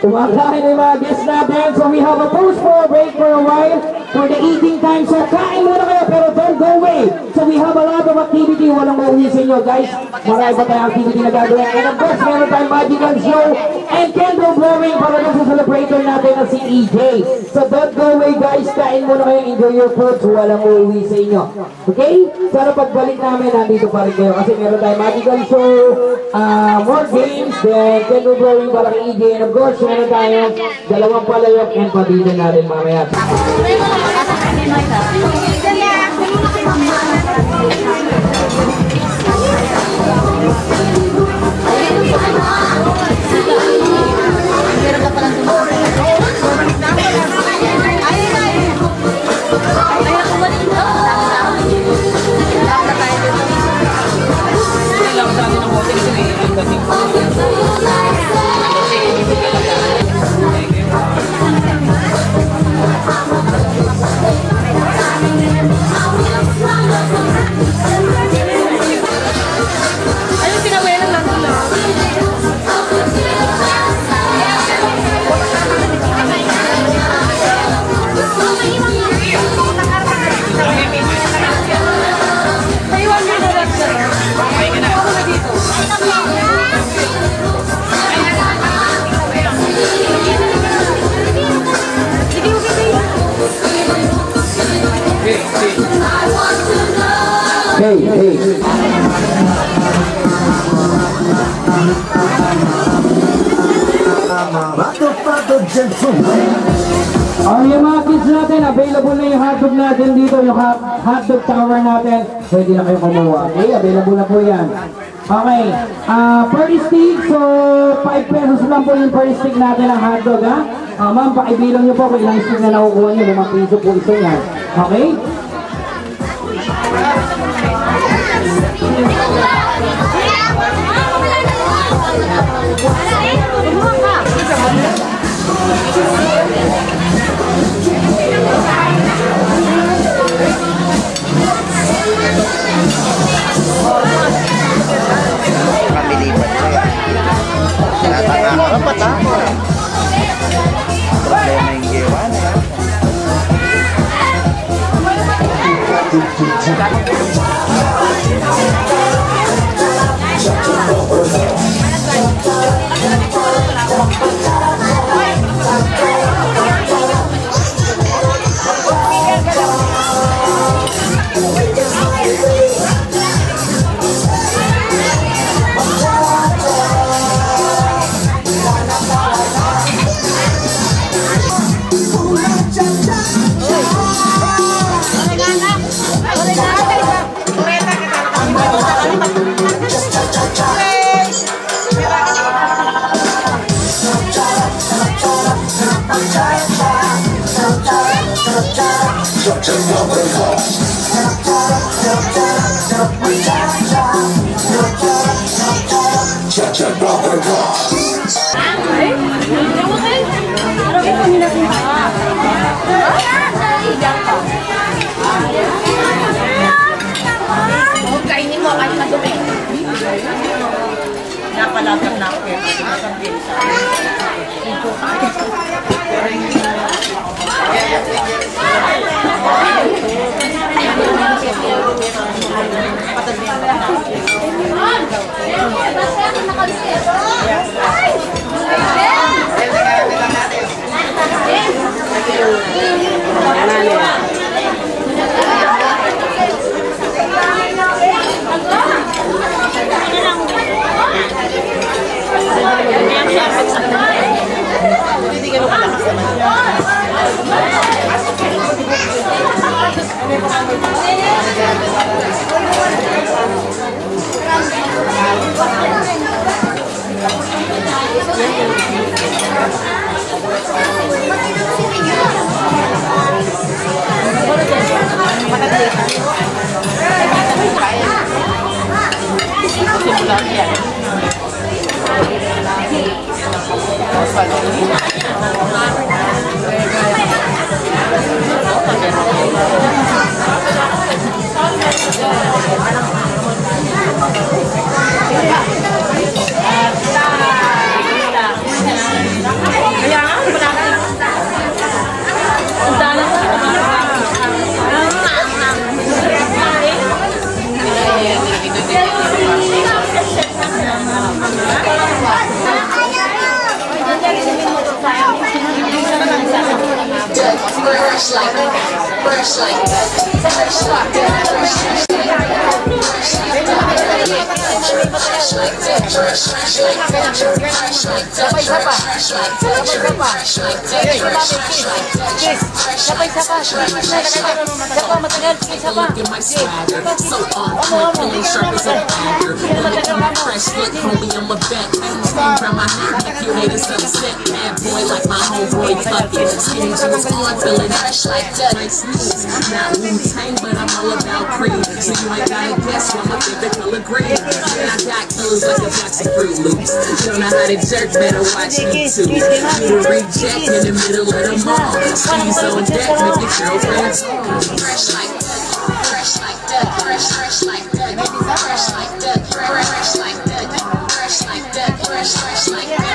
kumakain na yung mga guests natin, so we have a pause for a break for a while for the eating time. So kain muna kayo, pero don't go away. So we have a lot of activity, walang mauwi sa inyo guys. Marami pa tayong activity na gagawin. And of course, meron tayong magical show and candle blowing para dun sa celebrator natin na si EJ. So don't go away guys, kain muna kayo, enjoy your food, so walang mauwi sa inyo. Okay? Sana pagbalik namin, nandito pa rin kayo kasi meron tayong magical show, more games, then candle blowing para kay EJ. And of course, meron tayong dalawang palayok and pabida natin mamaya. Hey. Yung mga kids natin, available na yung hotdog natin dito, yung hotdog tower natin. Pwede na kayo kumuha. Okay, available na po yan. Okay, per stick, so 5 pesos lang po yung per stick natin ang hotdog, ha? Ma'am, pakibilang nyo po kung ilang stick na nakukuha nyo, 5 piso po isa yan. Okay? Kamilipan siya. Natangakarapat ha. Problema yung gewan ha. Kainin mo kahit madumi. Napalagam na ako. Patagyan na ako. Fresh look, homie, I'm a vet. Stand around my neck, make you haters upset. Bad boy like my homeboy Tucky. Skinny jeans on, feeling fresh like that. Like sneeze, not Wu-Tang, but I'm all about cream. So you ain't gotta guess why my favorite color green. And I got colors like a box of Fruit Loops. You don't know how to jerk, better watch YouTube. You a reject in the middle of the mall. Skis on deck, make your girlfriend talk. Fresh like that, fresh like that, fresh like that, fresh like that, fresh like that, fresh like that, fresh like that,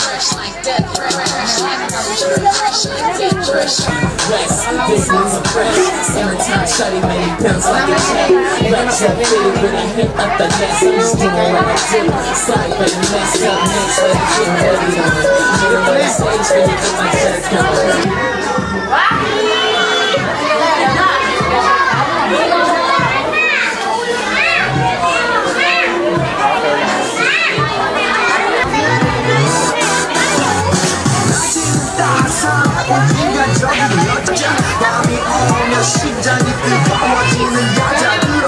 fresh like that, fresh like that, fresh like that, fresh. West, this is fresh. Summertime shawty made me bounce like a jet. Flex up fitted when I hit up the nest. I'm just doing what I do. Sorry for the mess up next, let it get ready on. Middle of the stage, finna get my jerk on. 네가 저기 여자 밤이 오면 심장이 뜨거워지는 여자 그런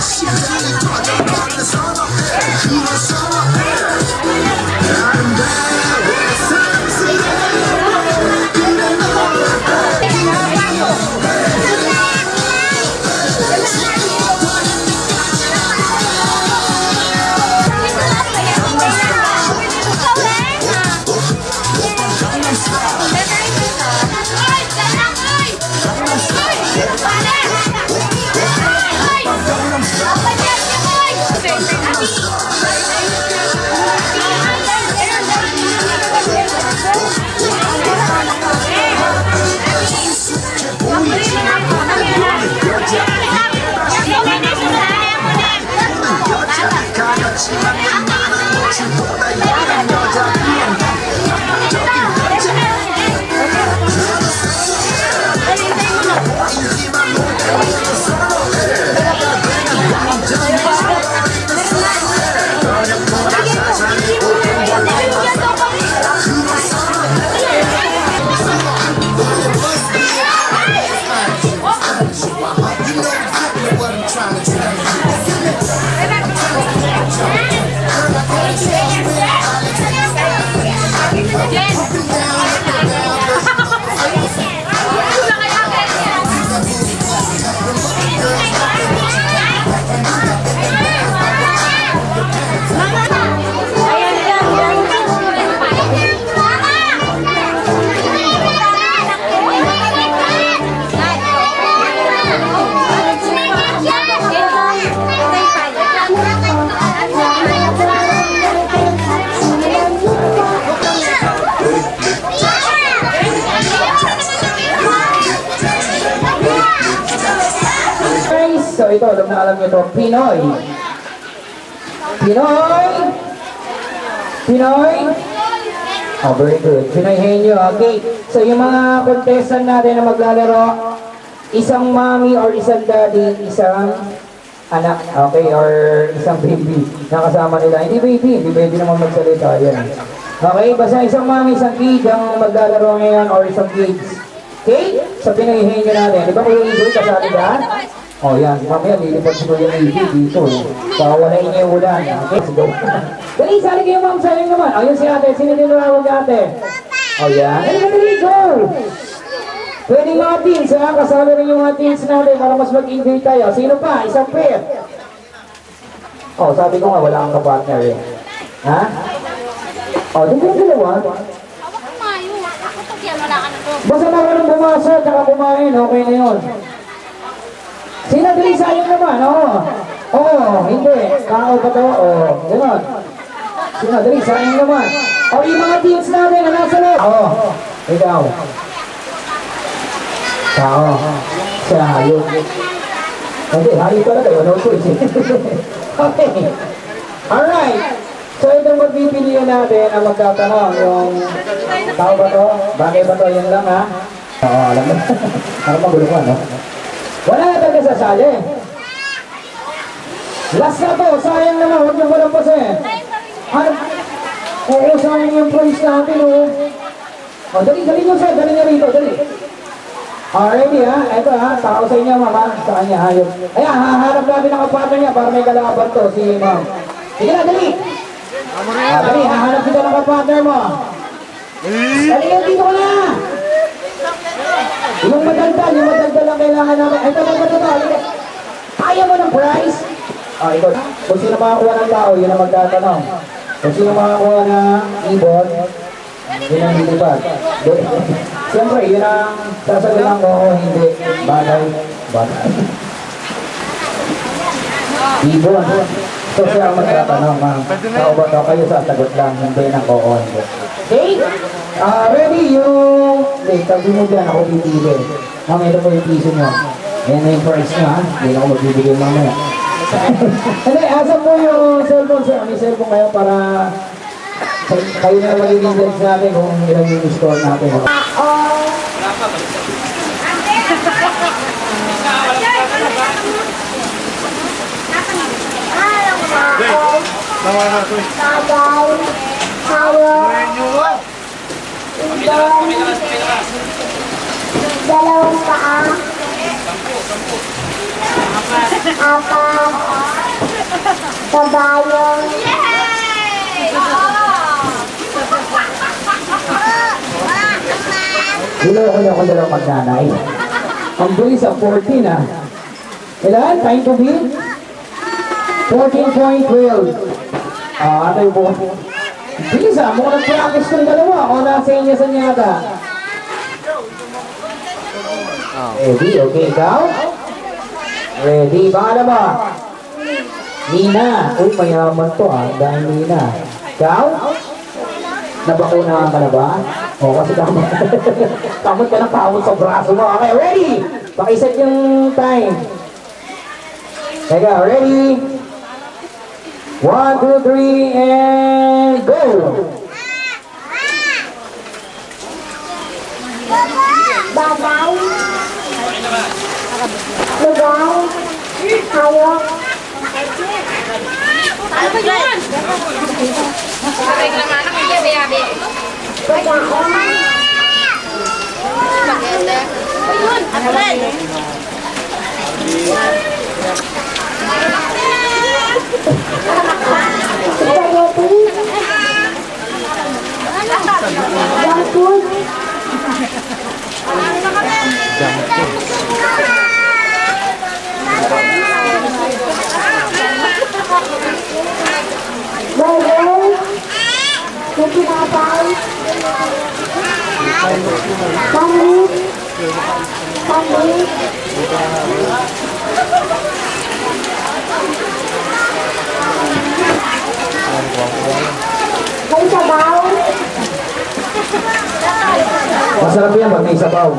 심장이 터져버리는 선어해 그런 선어해 아름다워 상스러워 그래 So ito, alam nyo to, Pinoy. Pinoy? Pinoy? Oh, very good. Pinoyhin nyo, okay. So yung mga contestant natin na maglalaro, isang mommy or isang daddy, isang anak, okay, or isang baby na kasama nila. Hindi baby, hindi pwede naman magsalita yan. Okay, basta isang mommy, isang kid ang maglalaro ngayon or isang kids. Okay? So Pinoyhin nyo natin. Di ba Kuya Igoy, kasali dyan? Oh, yan. Mamaya, lilipad si Kuya Igoy dito. Pawalain niya yung ulan. Okay, let's go. Dali, sali kayo ma'am, sali naman. Oh, yun si ate. Sino din nawawag ate? Oh, yan. Dali, dali, go! Pwede mga teens, ha? Kasali rin yung mga teens natin para mas mag-enjoy tayo. Sino pa? Isang pair. Oh, sabi ko nga, wala kang kapartner eh. Ha? Oh, di ba yung dalawa? Basta marunong bumasok, tsaka kumain, okay na yun. Sino dali sayang naman, oo. Oo, hindi. Tao ba to? Oo, gano'n. Sino dali sayang naman. O, yung mga teens natin na nasa loob. Oo, ikaw. Tao. Siya, hayop. Hindi, hayop talaga yun. No choice. Okay. Alright. So, itong magpipilian natin ang magtatanong yung tao ba to? Bagay ba to? Yan lang ha? Oo, alam mo. Ano magulo ko, no? Wala na talaga sasali. Last na to, sayang naman, huwag niyong walang pasin. Oo, sayang yung price natin, oh. O, dali nyo sir, dali nyo rito, dali. Already ha, ito ha, tao sa inyo mama, sa kanya hayop. Ayan, haharap natin ang kapatid niya para may kalaban to, si ma'am. Sige na, dali. Dali, hahanap kita ng kapatid mo. Dali yun, dito ko na. Yung madaldal lang kailangan namin. Ito. Ayaw mo ng prize? Ah, ikaw. Kung sino makakuha ng tao, yun ang magtatanong. Kung sino makakuha ng ibon, yun ang lilipad. Siyempre, yun ang sasagutan ko kung hindi. Bagay. Ibon. So siya ang magtatanong, ma'am. Tao ba daw kayo sasagot lang, hindi ng oo. Okay? Ready yung... Wait, sabi mo dyan, ako pipili. Ma'am, ito po yung piso nyo. Ayan na yung price nyo, ha? Hindi na ako magbibigay mamaya. Hindi, asan po yung cellphone, sir? May cellphone kayo para... Kayo na magiging judge natin kung ilan yung score natin. Dalawang paa. Apat. Kabayo. Niloko niyo ako dalawang magnanay. Ang bilis ang 14 ah. Kailan? Time to beat? 14.12. Ata yung bukas. Bilis ah, mukhang nag-practice ng dalawa. O nasa inyo sa nyata. Ready? Okay, ikaw? Ready? Pangalawa. Nina. Uy, mayaman to ah. Dahil Nina. Ikaw? Nabakunahan ka na ba? O, kasi kamot ka ng kamot sa braso mo. Okay, ready? Pakiset yung time. Teka, ready? 1, 2, 3, and go! Bagay. Lugar. Hayop. May sabaw. Masarap yan pag may sabaw.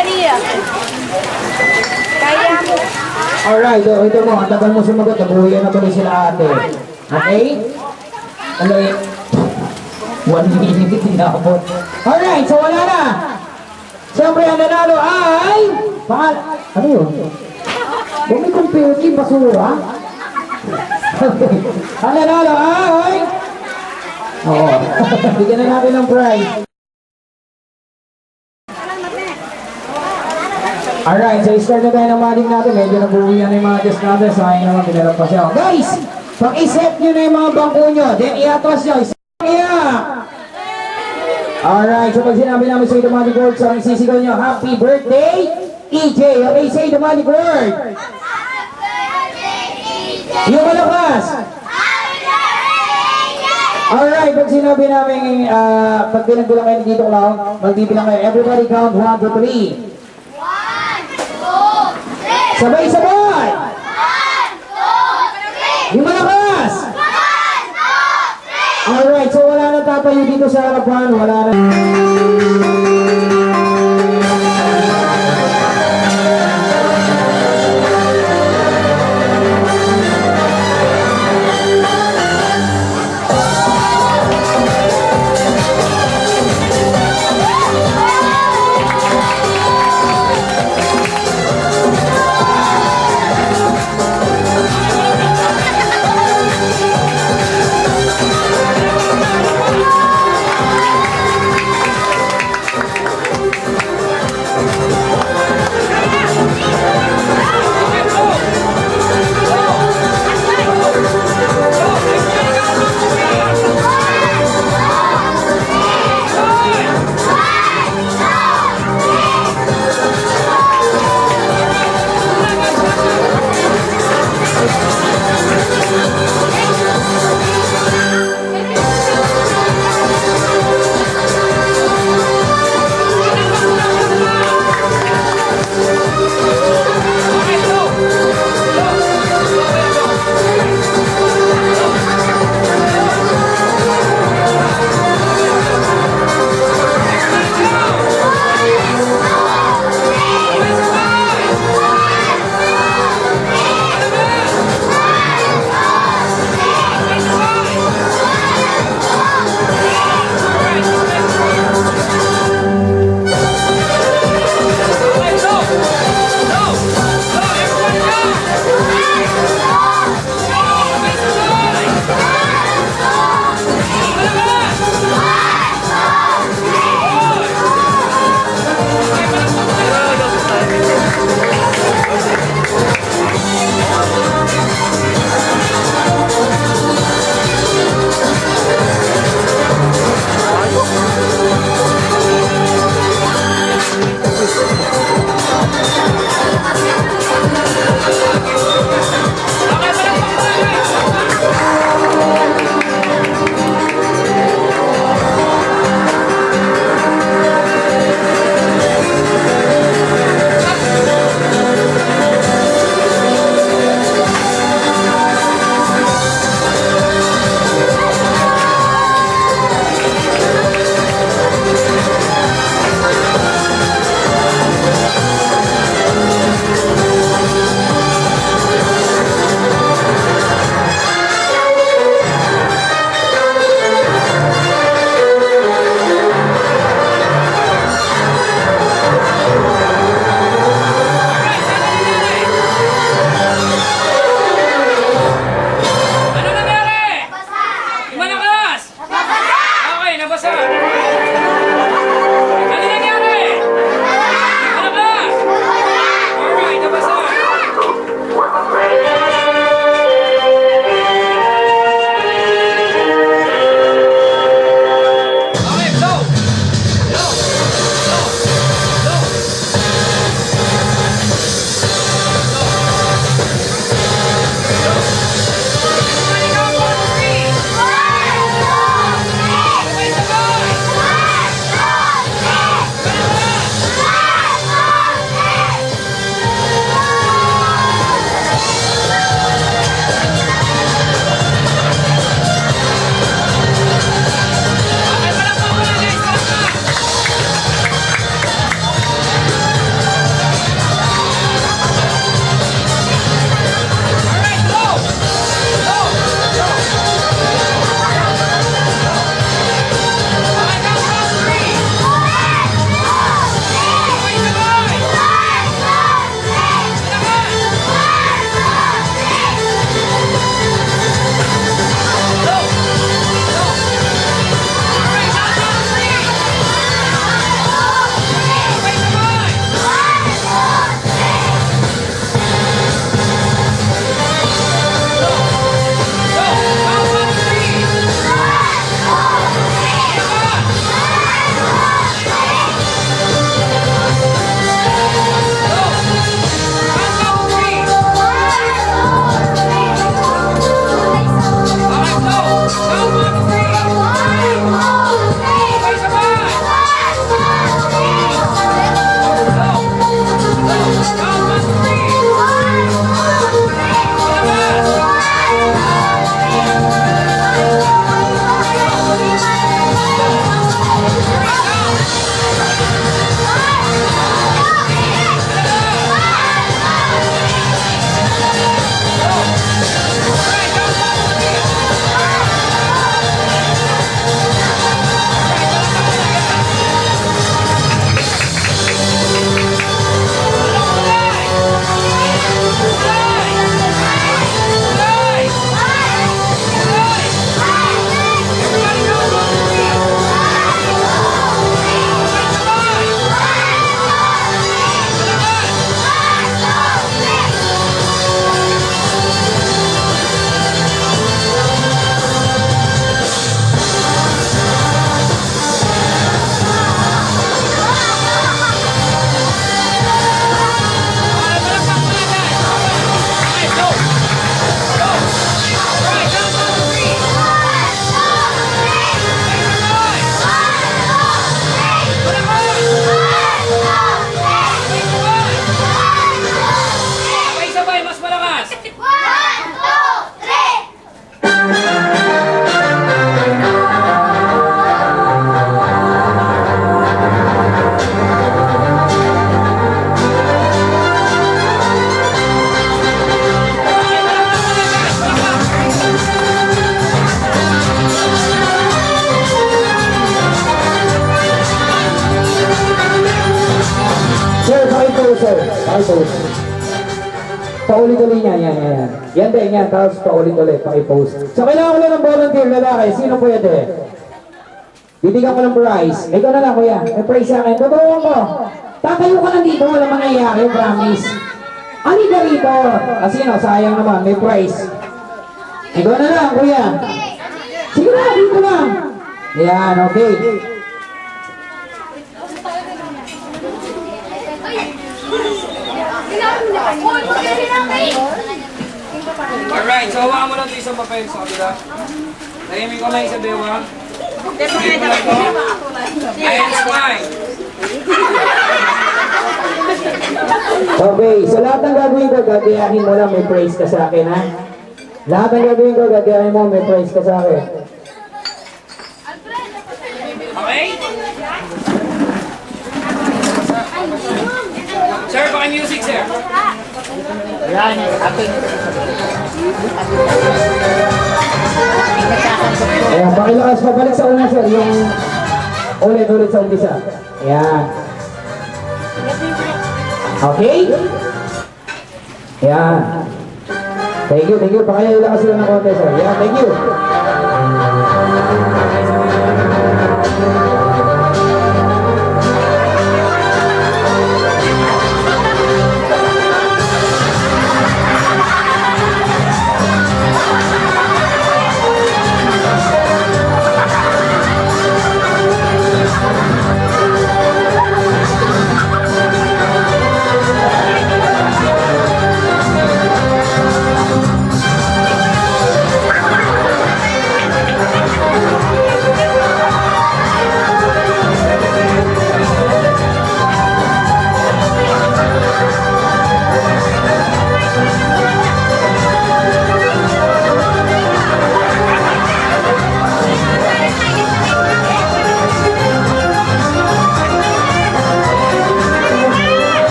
Ria. Kaya mo. Alright, so ito mo, ang tagal mo sumagot, nabuhuyan na tuloy sila ate. Okay? Ano yun? 1 minute inabot. Alright, so wala na. Siyempre, ang nanalo ay... Ano yun? Kung may comparative, basura. Okay. Ang nanalo ay... Oo. Bigyan na natin ng prize. Alright, so start na tayo ng maling natin. Medyo nabuhuyan na yung mga guests natin. Sayang naman, pinarap pa siya. Guys! Pag-isip nyo na yung mga bangko nyo, then iatras nyo. Alright, so pag sinabi namin sa the magic word, so ang sisigaw nyo, happy birthday, EJ. Okay, say the magic word. Yung malakas. Alright, pag sinabi namin, pag pinagbilang kayo dito lang, magbibilang kayo. Everybody count 1, 2, 3. Sabay-sabay! Yung malakas! Alright, so wala na tatayo dito sa harapan, wala na. Paulit-ulit niya, yan. Yan din, yan. Tapos paulit-ulit, pakipost. So, kailangan ko lang ng volunteer lalaki. Sino pwede? Bibigyan ko ng prize. Ikaw na lang, kuya. May prize sa akin. Tuturuan ko. Tatayo ka lang dito, walang mangyayari, promise. Ani ka rito. Sino? Sayang naman, may prize. Ikaw na lang, kuya. Sige na, dito lang. Yan, okay. Alright, so hawakan mo lang ito isang papel sa kabila. Tahimik ko lang isang dewa. Tahimik ko lang ito. And smile. Okay, so lahat ng gagawin ko, gagayahin mo lang, may praise ka sa akin, ha? Lahat ng gagawin ko, gagayahin mo, may praise ka sa akin. Okay? Sir, paki-music, sir. Ayan, pakilakas, pabalik sa una, sir, yung ulit-ulit sa umpisa. Ayan. Okay? Ayan. Thank you. Pakilakas sila ng konti, sir. Ayan, thank you.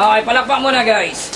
Okay, palakpak muna guys.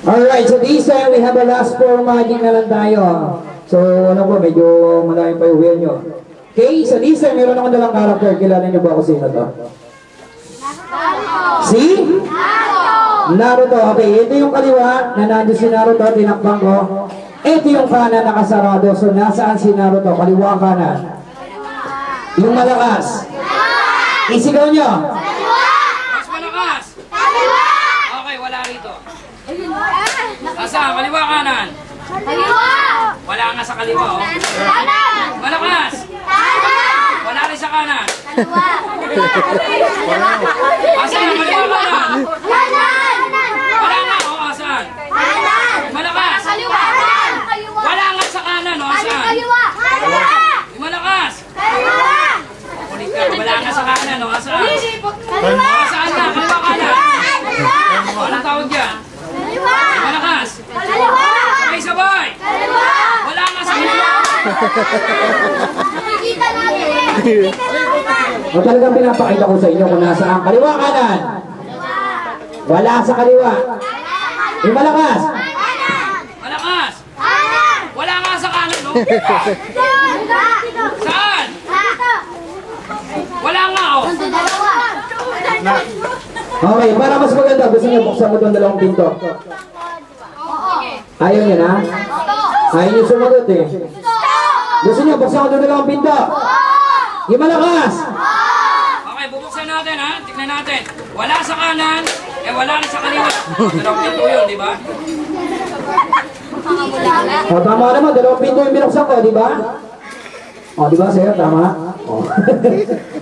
Alright, so this time we have a last four magic na lang tayo. So ano po, medyo malaking pa yung wheel nyo. Okay, so this time meron akong dalang character. Kilala nyo ba ako sino to? Si? Naruto. Okay, ito yung kaliwa na nandun si Naruto, tinakbang ko. Ito yung kanan nakasarado. So nasaan si Naruto? Kaliwa kanan. Yung malakas. Isigaw nyo. Mas malakas. Okay, wala rito. Asa, kaliwa kanan. Wala nga sa kaliwa, oh. Malakas. Wala rin sa kanan. Asa, kaliwa kanan. Wala nga, oh, asan? Malakas. Wala nga sa kanan, oh, asan? Malakas. Kulit ka, wala nga sa kanan, oh, asan? Asan na, kaliwa kanan. Anong tawag dyan? Malakas. Sabay-sabay. Wala nga sa kaliwa. O talagang pinapakita ko sa inyo kung nasaan. Kaliwa kanan. Wala sa kaliwa. Yung malakas. Malakas. Wala nga sa kanan, no? Saan? Wala nga, oh. Okay, para mas maganda, gusto niyo buksan mo itong dalawang pinto. Ayaw niya na? Ayaw niyo sumagot eh. Gusto niyo buksan ko itong dalawang pinto? Yung malakas. Okay, bubuksan natin, ha? Tignan natin. Wala sa kanan, eh wala rin sa kaliwa. Dalawang pinto yun, di ba? O tama naman, dalawang pinto yung binuksan ko, di ba? O di ba sir, tama? O,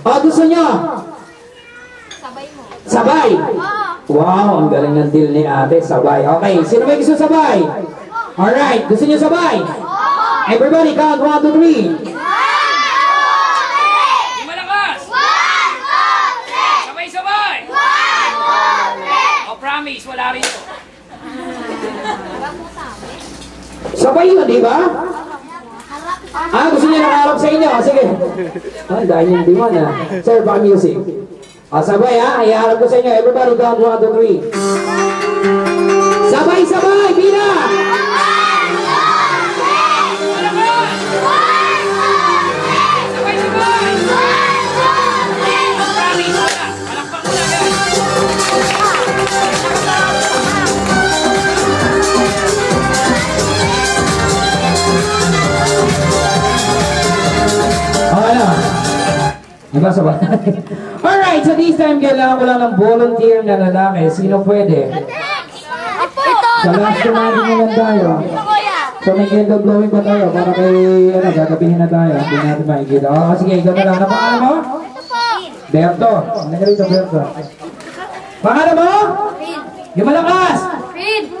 o gusto niyo? Sabay. Wow, ang galing ng deal ni ate, sabay. Okay, sino may gusto sabay? Alright, gusto niyo sabay? Everybody count 1, 2, 3. Yung malakas. Sabay-sabay. O promise, wala rin ito. Sabay yun, di ba? Ah, gusto niyo nakaharap sa inyo? Sige. Ah, dahil yung diwan ah. Sir, baka music. Ah, sabay ha, iharap ko sa inyo. Everybody count 1, 2, 3. Sabay-sabay, pila! Sabay-sabay. O promise, wala. Palakpak mo na, guys. Okay na. Diba sabay? Alright, so this time kailangan ko lang ng volunteer na lalaki. Sino pwede? Ito! Sa last natin naman tayo. So may candle blowing pa tayo para kay, gagabihin na tayo. Hindi natin makikita. Sige, ikaw na lang. Ano pangalan mo? Berto. Ano ka rito, Berto? Pangalan mo? Yung malakas.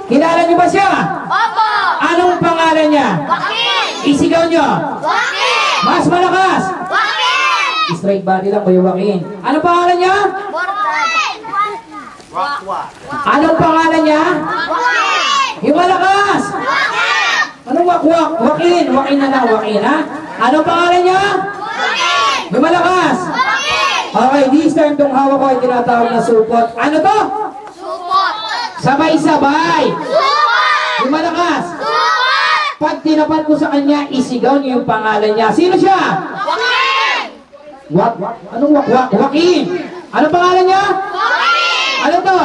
Kilala niyo ba siya? Opo! Anong pangalan niya? Joaquin! Isigaw niyo. Joaquin! Mas malakas. Joaquin! Straight body lang, Kuya Joaquin. Anong pangalan niya? Anong pangalan niya? Joaquin! Yung malakas. Joaquin! Anong wakwak? Joaquin. Joaquin na lang, Joaquin, ha? Anong pangalan niya? Joaquin! Yung malakas. Joaquin! Okay, this time tong hawak ko ay tinatawag na supot. Ano to? Supot! Sabay-sabay. Supot! Yung malakas. Supot! Pag tinapat ko sa kanya, isigaw niyo yung pangalan niya. Sino siya? Joaquin! Anong wakwak? Joaquin. Anong pangalan niya? Joaquin! Ano to?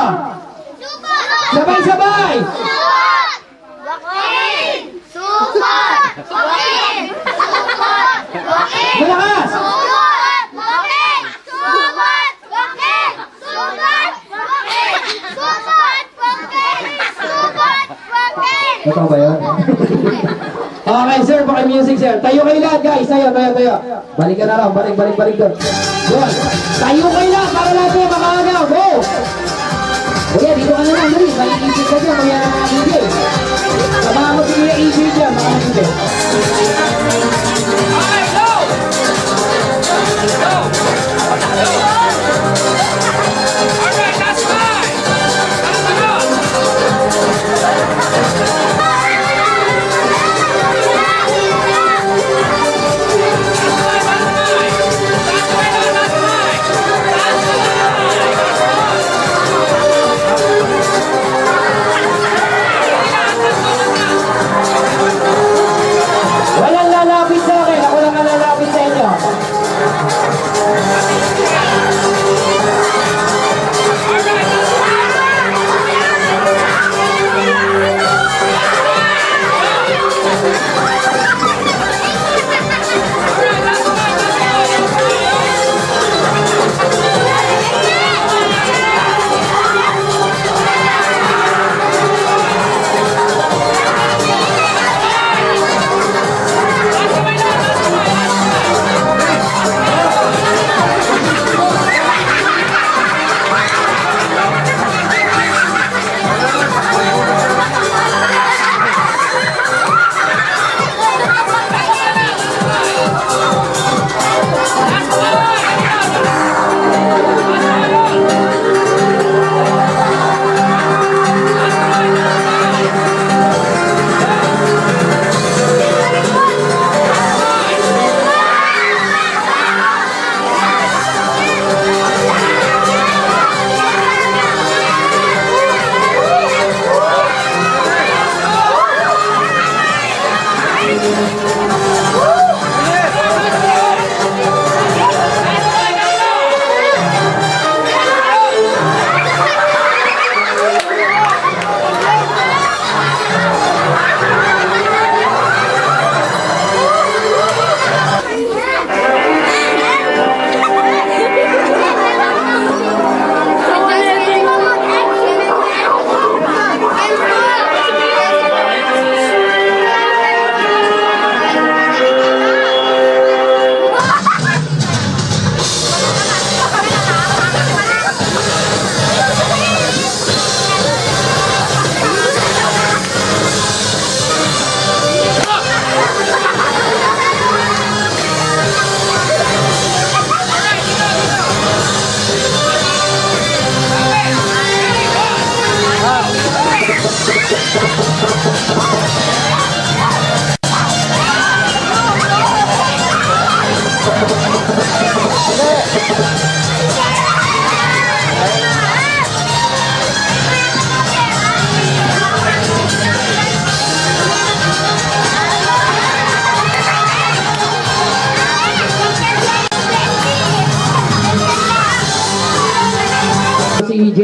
Supot! Sabay-sabay. Supot! Joaquin! Supot! Joaquin! Supot! Joaquin! Malakas. Supot! Joaquin! Supot! Joaquin! Supot! Joaquin! Supot! Joaquin! Supot! Joaquin! Totoo ba yun? Okay, sir. Baka music, sir. Tayo kayo lahat, guys. Tayo. Balik ka na lang. Balik doon. Doon. Tayo kayo lahat para lahat kayo makaagaw. Go! Okay, dito ka na lang. Dali. Maliisip ka dyan. Kaya EJ. Samahan mo si Kuya EJ dyan. Mga EJ. Okay, go! Go! Alright, that's fine! Walang lalapit sa akin. Ako lang ang lalapit sa inyo. Si EJ.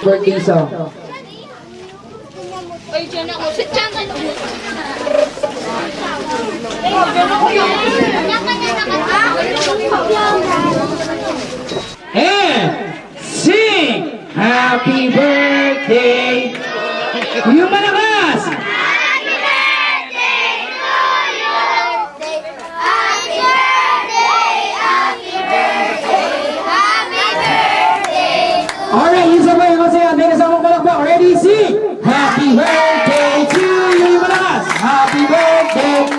Birthday song. Ay, dyan ako. Sit dyan ka naman. And sing happy birthday Yung malakas! Happy birthday to you. Happy birthday, happy birthday, happy birthday to Alright, yung sabay yung masaya. May kasamang palakpak. Ready, sing! Happy birthday to you! Yung malakas! Happy birthday!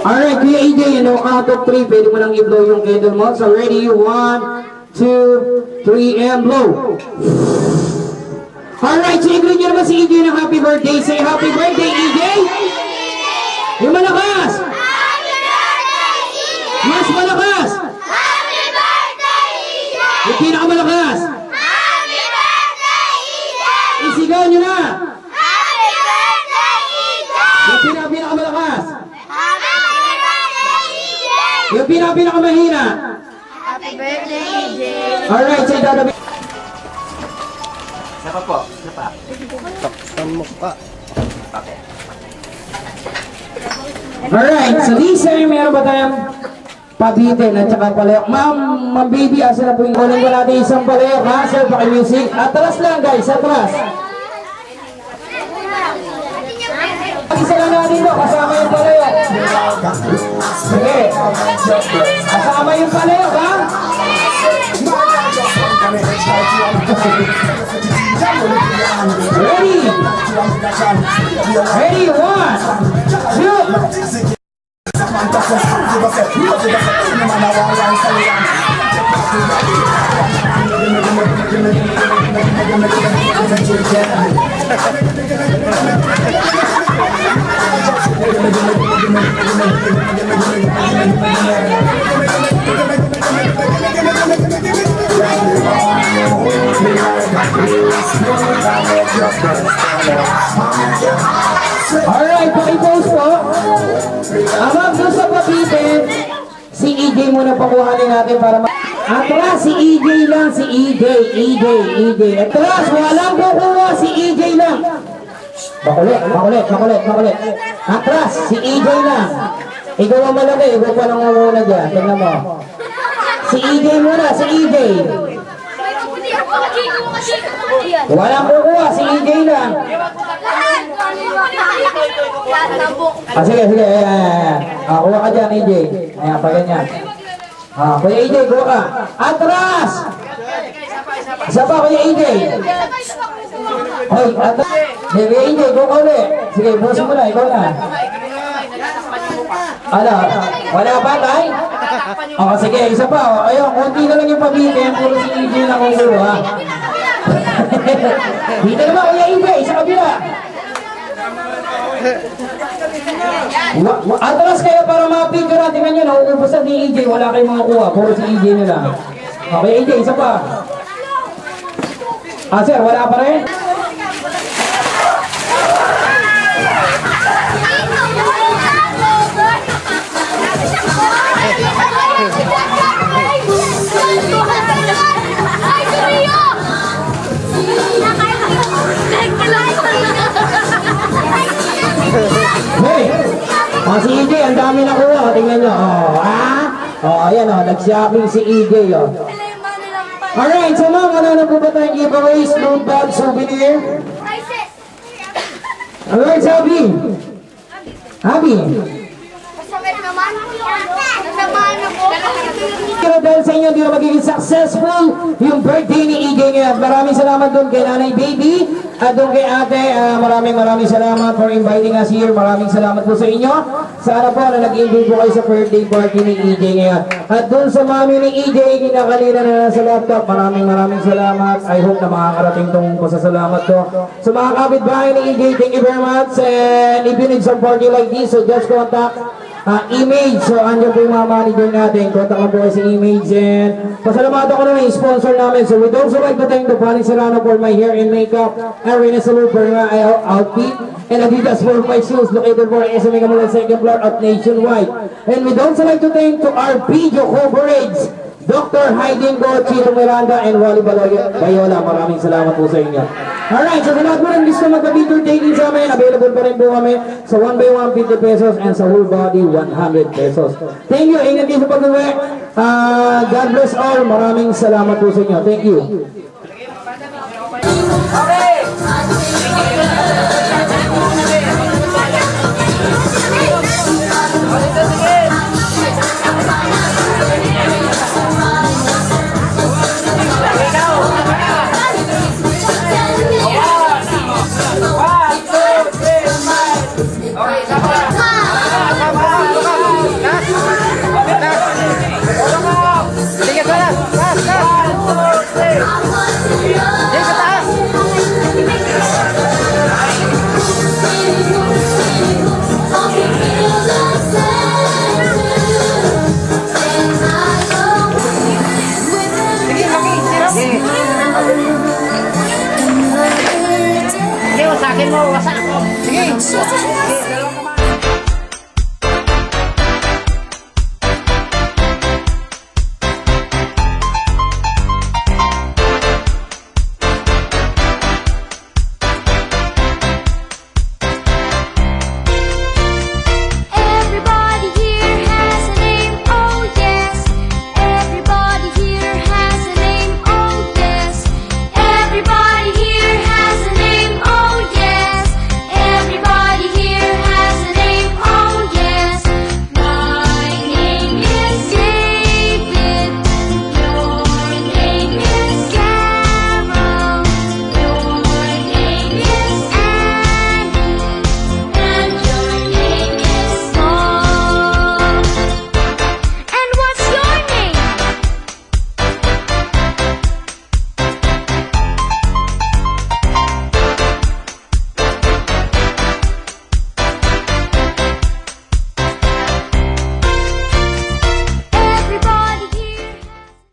Alright, Kuya AJ, count of 3. Pwede mo lang i-blow yung candle mo. So ready, 1, 2, 3, and blow. Alright, so i-greet nyo naman si AJ ng happy birthday. Say happy birthday, AJ! Yung malakas! Mas malakas! Happy birthday, EJ! Yung pinakamalakas! Happy birthday, EJ! Isigaw nyo na! Happy birthday, EJ! Yung pinakamalakas! Happy birthday, EJ! Yung pinakamahina! Happy birthday, EJ! Alright, so itatabi. Saka po. Saka. Alright, so this time meron ba tayong pabitin at saka palayok? Ma'am baby, asa na po yung kunin ko natin isang palayok ha? Sir, paki-music. Atras lang guys, atras. Isa lang natin to, kasama yung palayok. Sige. Kasama yung palayok ha? Ready? Ready, 1, 2. Alright, paki-post po. Amang doon sa pabitin, si EJ muna pakuhanin natin para atras, si EJ lang, si EJ. Atras, walang kukuha, si EJ lang. Makulit. Atras, si EJ lang. Ikaw ang malaki, ikaw pa nang muna dyan. Tignan mo. Si EJ muna, si EJ. Walang kukuha, si EJ lang. Sige. Kuha ka dyan, EJ. Ayan, pa ganyan. Kuya EJ, kuha ka. Atras! Isa pa, Kuya EJ. Hoy, atras. Kuya EJ, kuha ka ulit. Sige, bukas mo na, ikaw na. Ano? Wala pa, tay? Sige, isa pa. Ayun, konti na lang yung pabitin. Puro si EJ na kukuha. Dito naman, Kuya EJ, sa kabila. Atras kayo para ma-picture natin kanyo. Nauubusan ni EJ, wala kayong mga kuha. Puro si EJ nila. Okay, EJ, isa pa. Sir, wala pa rin? Hey! Si EJ, ang dami nakuha. Tingnan nyo. Ayan nag-shopping si EJ. Alright, so ma'am, ano na po ba tayong giveaways? Load bag, souvenir? Alright, Sabi. Pero dahil sa inyo, hindi na magiging successful yung birthday ni EJ ngayon. Maraming salamat doon kay Nanay Baby at doon kay Ate. Maraming salamat for inviting us here. Maraming salamat po sa inyo. Sana po na nag-enjoy po kayo sa birthday party ni EJ ngayon. At doon sa mami ni EJ, kinakalina na sa laptop. Maraming salamat. I hope na makakarating tong pasasalamat to. Sa mga kapitbahay ni EJ, thank you very much. And if you need some party like this, so just contact Image. So, andyan po yung mga manager natin. Contact lang po kayo sa Image. And pasalamatan ko naman yung sponsor namin. So, we also like to thank the Paling Serrano for my hair and makeup. Arena Salute for my outfit. And Adidas for my shoes located for SMA Kamulan 2nd floor at Nationwide. And we also like to thank to our video coverage, Dr. Haydin Go, Chito Miranda, and Wally Bayola. Maraming salamat po sa inyo. Alright, so sa lahat mo rin gusto magpa-picture taking sa amin, available pa rin po kami sa 1 by 1, 50 pesos, and sa whole body, 100 pesos. Thank you, ingat kayo sa pag-uwi. God bless all. Maraming salamat po sa inyo. Thank you. Okay.